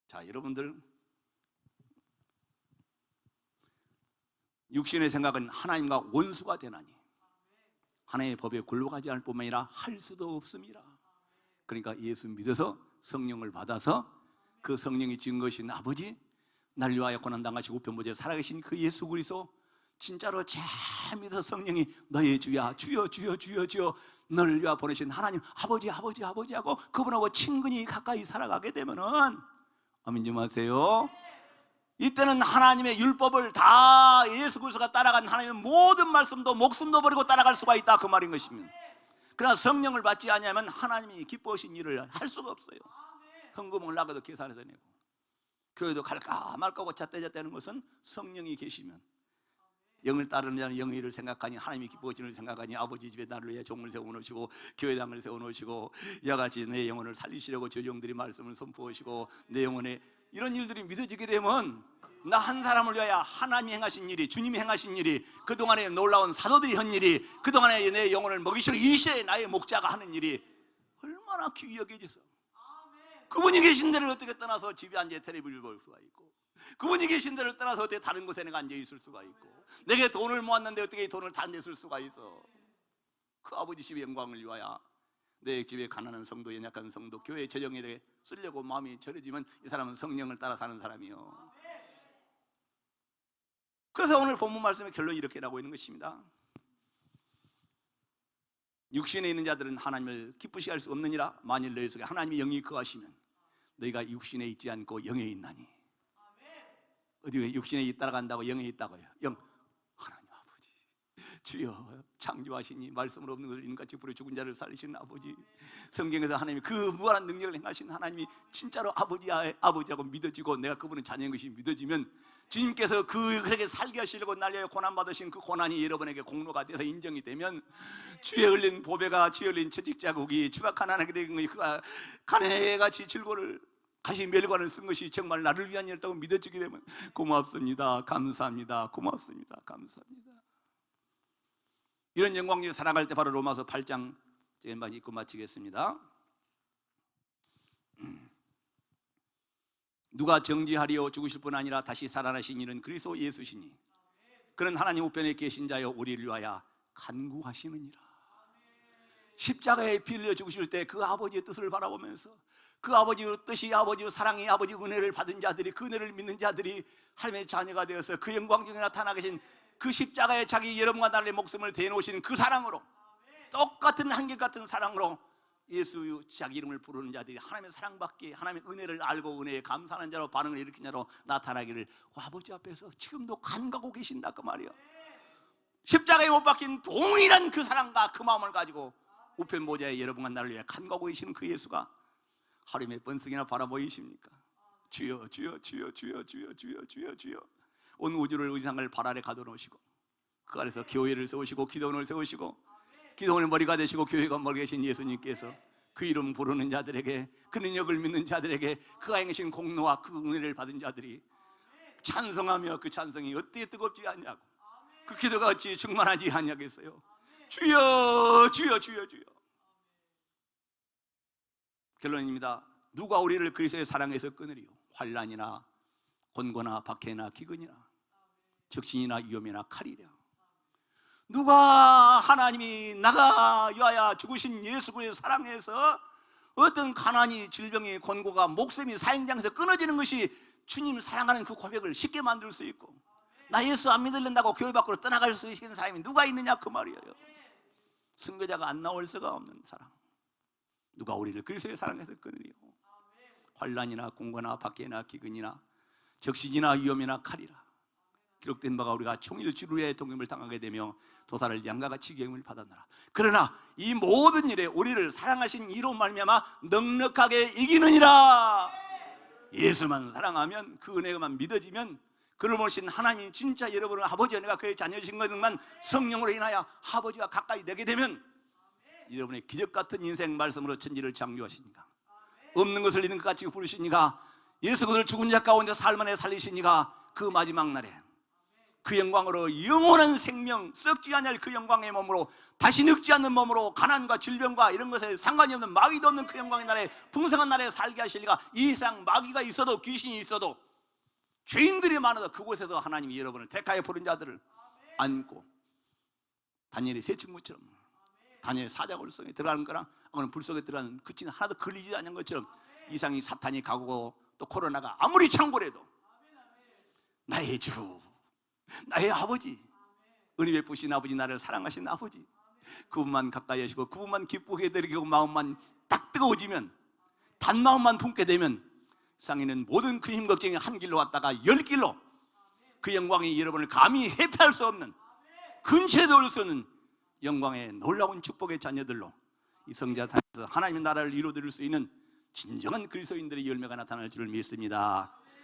자, 여러분들, 육신의 생각은 하나님과 원수가 되나니 하나님의 법에 굴복하지 않을 뿐만 아니라 할 수도 없습니다. 그러니까 예수 믿어서 성령을 받아서 그 성령이 지은 것인 아버지, 날 위하여 고난당하시고 우편보좌에 살아계신 그 예수 그리스도, 진짜로 잘 믿어서 성령이 너의 주야, 주여 주여 주여 주여, 너를 위하여 보내신 하나님 아버지 아버지 아버지 하고 그분하고 친근히 가까이 살아가게 되면은, 아멘 좀 하세요. 이때는 하나님의 율법을 다 예수 그리스도가 따라간 하나님의 모든 말씀도 목숨도 버리고 따라갈 수가 있다 그 말인 것입니다. 그러나 성령을 받지 않으면 하나님이 기뻐하신 일을 할 수가 없어요. 헌금을 나가도 계산해서 내고, 교회도 갈까 말까 잣대는 것은 성령이 계시면, 영을 따르는 자는 영의 일을 생각하니 하나님이 기뻐하시는 일을 생각하니 아버지 집에 나를 위해 종을 세워놓으시고 교회당을 세워놓으시고 이와같이 내 영혼을 살리시려고 조정들이 말씀을 선포하시고 내 영혼에 이런 일들이 믿어지게 되면, 나 한 사람을 위하여 하나님이 행하신 일이, 주님이 행하신 일이, 그동안에 놀라운 사도들이 한 일이, 그동안에 내 영혼을 먹이시고 이 시대에 나의 목자가 하는 일이 얼마나 귀히 여겨져서, 그분이 계신 데를 어떻게 떠나서 집에 앉아 텔레비를 볼 수가 있고, 그분이 계신 데를 떠나서 어떻게 다른 곳에 내가 앉아 있을 수가 있고, 내게 돈을 모았는데 어떻게 이 돈을 다른 데 쓸 수가 있어. 그 아버지 집의 영광을 위하여 내 집에 가난한 성도, 연약한 성도, 교회 재정에 대해 쓰려고 마음이 절해지면 이 사람은 성령을 따라 사는 사람이요. 그래서 오늘 본문 말씀의 결론이 이렇게 나오고 있는 것입니다. 육신에 있는 자들은 하나님을 기쁘시게 할 수 없느니라. 만일 너희 속에 하나님의 영이 거하시면 너희가 육신에 있지 않고 영에 있나니. 어디 육신에 따라간다고 영에 있다고요? 영, 하나님 아버지 주여, 창조하시니 말씀으로 없는 것을 인같이 부려 죽은 자를 살리시는 아버지, 성경에서 하나님이 그 무한한 능력을 행하신 하나님이 진짜로 아버지하고 믿어지고 내가 그분의 자녀인 것이 믿어지면, 주님께서 그에게 살게 하시려고 날려 고난받으신 그 고난이 여러분에게 공로가 돼서 인정이 되면, 주에 흘린 보배가, 주에 흘린 채찍자국이 주가 가난하게 된 것이 그가 가난해같이 질고를 다시 멸관을 쓴 것이 정말 나를 위한 일이라고 믿어지게 되면 고맙습니다, 감사합니다, 고맙습니다, 감사합니다. 이런 영광을 살아갈 때 바로 로마서 8장 제만 읽고 마치겠습니다. 누가 정죄하리요? 죽으실 뿐 아니라 다시 살아나신 이는 그리스도 예수시니 그는 하나님 우편에 계신 자여 우리를 위하여 간구하시느니라. 십자가에 피 흘려 죽으실 때 그 아버지의 뜻을 바라보면서, 그 아버지의 뜻이, 아버지의 사랑이, 아버지의 은혜를 받은 자들이, 그 은혜를 믿는 자들이 하나님의 자녀가 되어서 그 영광 중에 나타나 계신 그 십자가에 자기 여러분과 나를 목숨을 대놓으신 그 사랑으로, 똑같은 한결같은 사랑으로 예수 자기 이름을 부르는 자들이 하나님의 사랑받기, 하나님의 은혜를 알고 은혜에 감사하는 자로 반응을 일으킨 자로 나타나기를 아버지 앞에서 지금도 간가고 계신다 그 말이에요. 십자가에 못 박힌 동일한 그 사랑과 그 마음을 가지고 우편 보좌에 여러분과 나를 위해 간과하고 계시는 그 예수가 하루에 몇 번씩이나 바라보이십니까? 주여 주여 주여 주여 주여 주여 주여 주여. 온 우주를 의상을 발 아래 가둬놓으시고 그 아래서 교회를 세우시고 기도원을 세우시고 기도원의 머리가 되시고 교회가 머리 계신 예수님께서 그 이름 부르는 자들에게, 그 능력을 믿는 자들에게, 그가 행하신 공로와 그 은혜를 받은 자들이 찬성하며 그 찬성이 어떻게 뜨겁지 않냐고, 그 기도가 어찌 충만하지 않냐겠어요. 주여 주여 주여 주여. 결론입니다. 누가 우리를 그리스도의 사랑에서 끊으리요? 환난이나 곤고나 박해나 기근이나 적신이나 위험이나 칼이랴. 누가 하나님이 나가 위하여 죽으신 예수 그리스도의 사랑에서 어떤 가난이, 질병이, 곤고가, 목숨이 사형장에서 끊어지는 것이 주님 사랑하는 그 고백을 쉽게 만들 수 있고, 나 예수 안 믿는다고 교회 밖으로 떠나갈 수 있는 사람이 누가 있느냐 그 말이에요. 선교자가 안 나올 수가 없는 사랑. 누가 우리를 그리스도의 사랑에서 끊으리요? 환난이나 공고나 박해나 기근이나 적신이나 위험이나 칼이라. 기록된 바가 우리가 총일 주류의 동임을 당하게 되며 도사를 양과 같이 경임을 받았노라. 그러나 이 모든 일에 우리를 사랑하신 이로 말미암아 넉넉하게 이기느니라. 예수만 사랑하면, 그 은혜만 믿어지면, 그를 모신 하나님이 진짜 여러분의 아버지 은혜가 그의 자녀신 것만 성령으로 인하여 아버지와 가까이 되게 되면 여러분의 기적 같은 인생 말씀으로 천지를 창조하시니까, 없는 것을 있는 것 같이 부르시니까, 예수 그를 죽은 자 가운데 살만에 살리시니까 그 마지막 날에 그 영광으로 영원한 생명, 썩지 않을 그 영광의 몸으로, 다시 늙지 않는 몸으로, 가난과 질병과 이런 것에 상관이 없는 마귀도 없는 그 영광의 날에, 풍성한 날에 살게 하시리가, 이 세상 마귀가 있어도 귀신이 있어도 죄인들이 많아도 그곳에서 하나님이 여러분을 택하여 부른 자들을 안고 다니엘의 새 친구처럼, 다니엘 사자굴성에 들어가는 거랑 오늘 불 속에 들어가는 그 진 하나도 걸리지 않는 것처럼 이상이 사탄이 가고 또 코로나가 아무리 창궐해도 나의 주, 나의 아버지, 은혜 베푸신 아버지, 나를 사랑하신 아버지, 그분만 가까이 하시고 그분만 기쁘게 해드리고 마음만 딱 뜨거워지면, 단 마음만 품게 되면 세상에는 모든 그 힘 걱정이 한 길로 왔다가 10길로 그 영광이 여러분을 감히 회피할 수 없는, 근처에도 올 수 없는 영광의 놀라운 축복의 자녀들로 이 성자산에서 하나님의 나라를 이루어드릴 수 있는 진정한 그리스도인들의 열매가 나타날 줄을 믿습니다.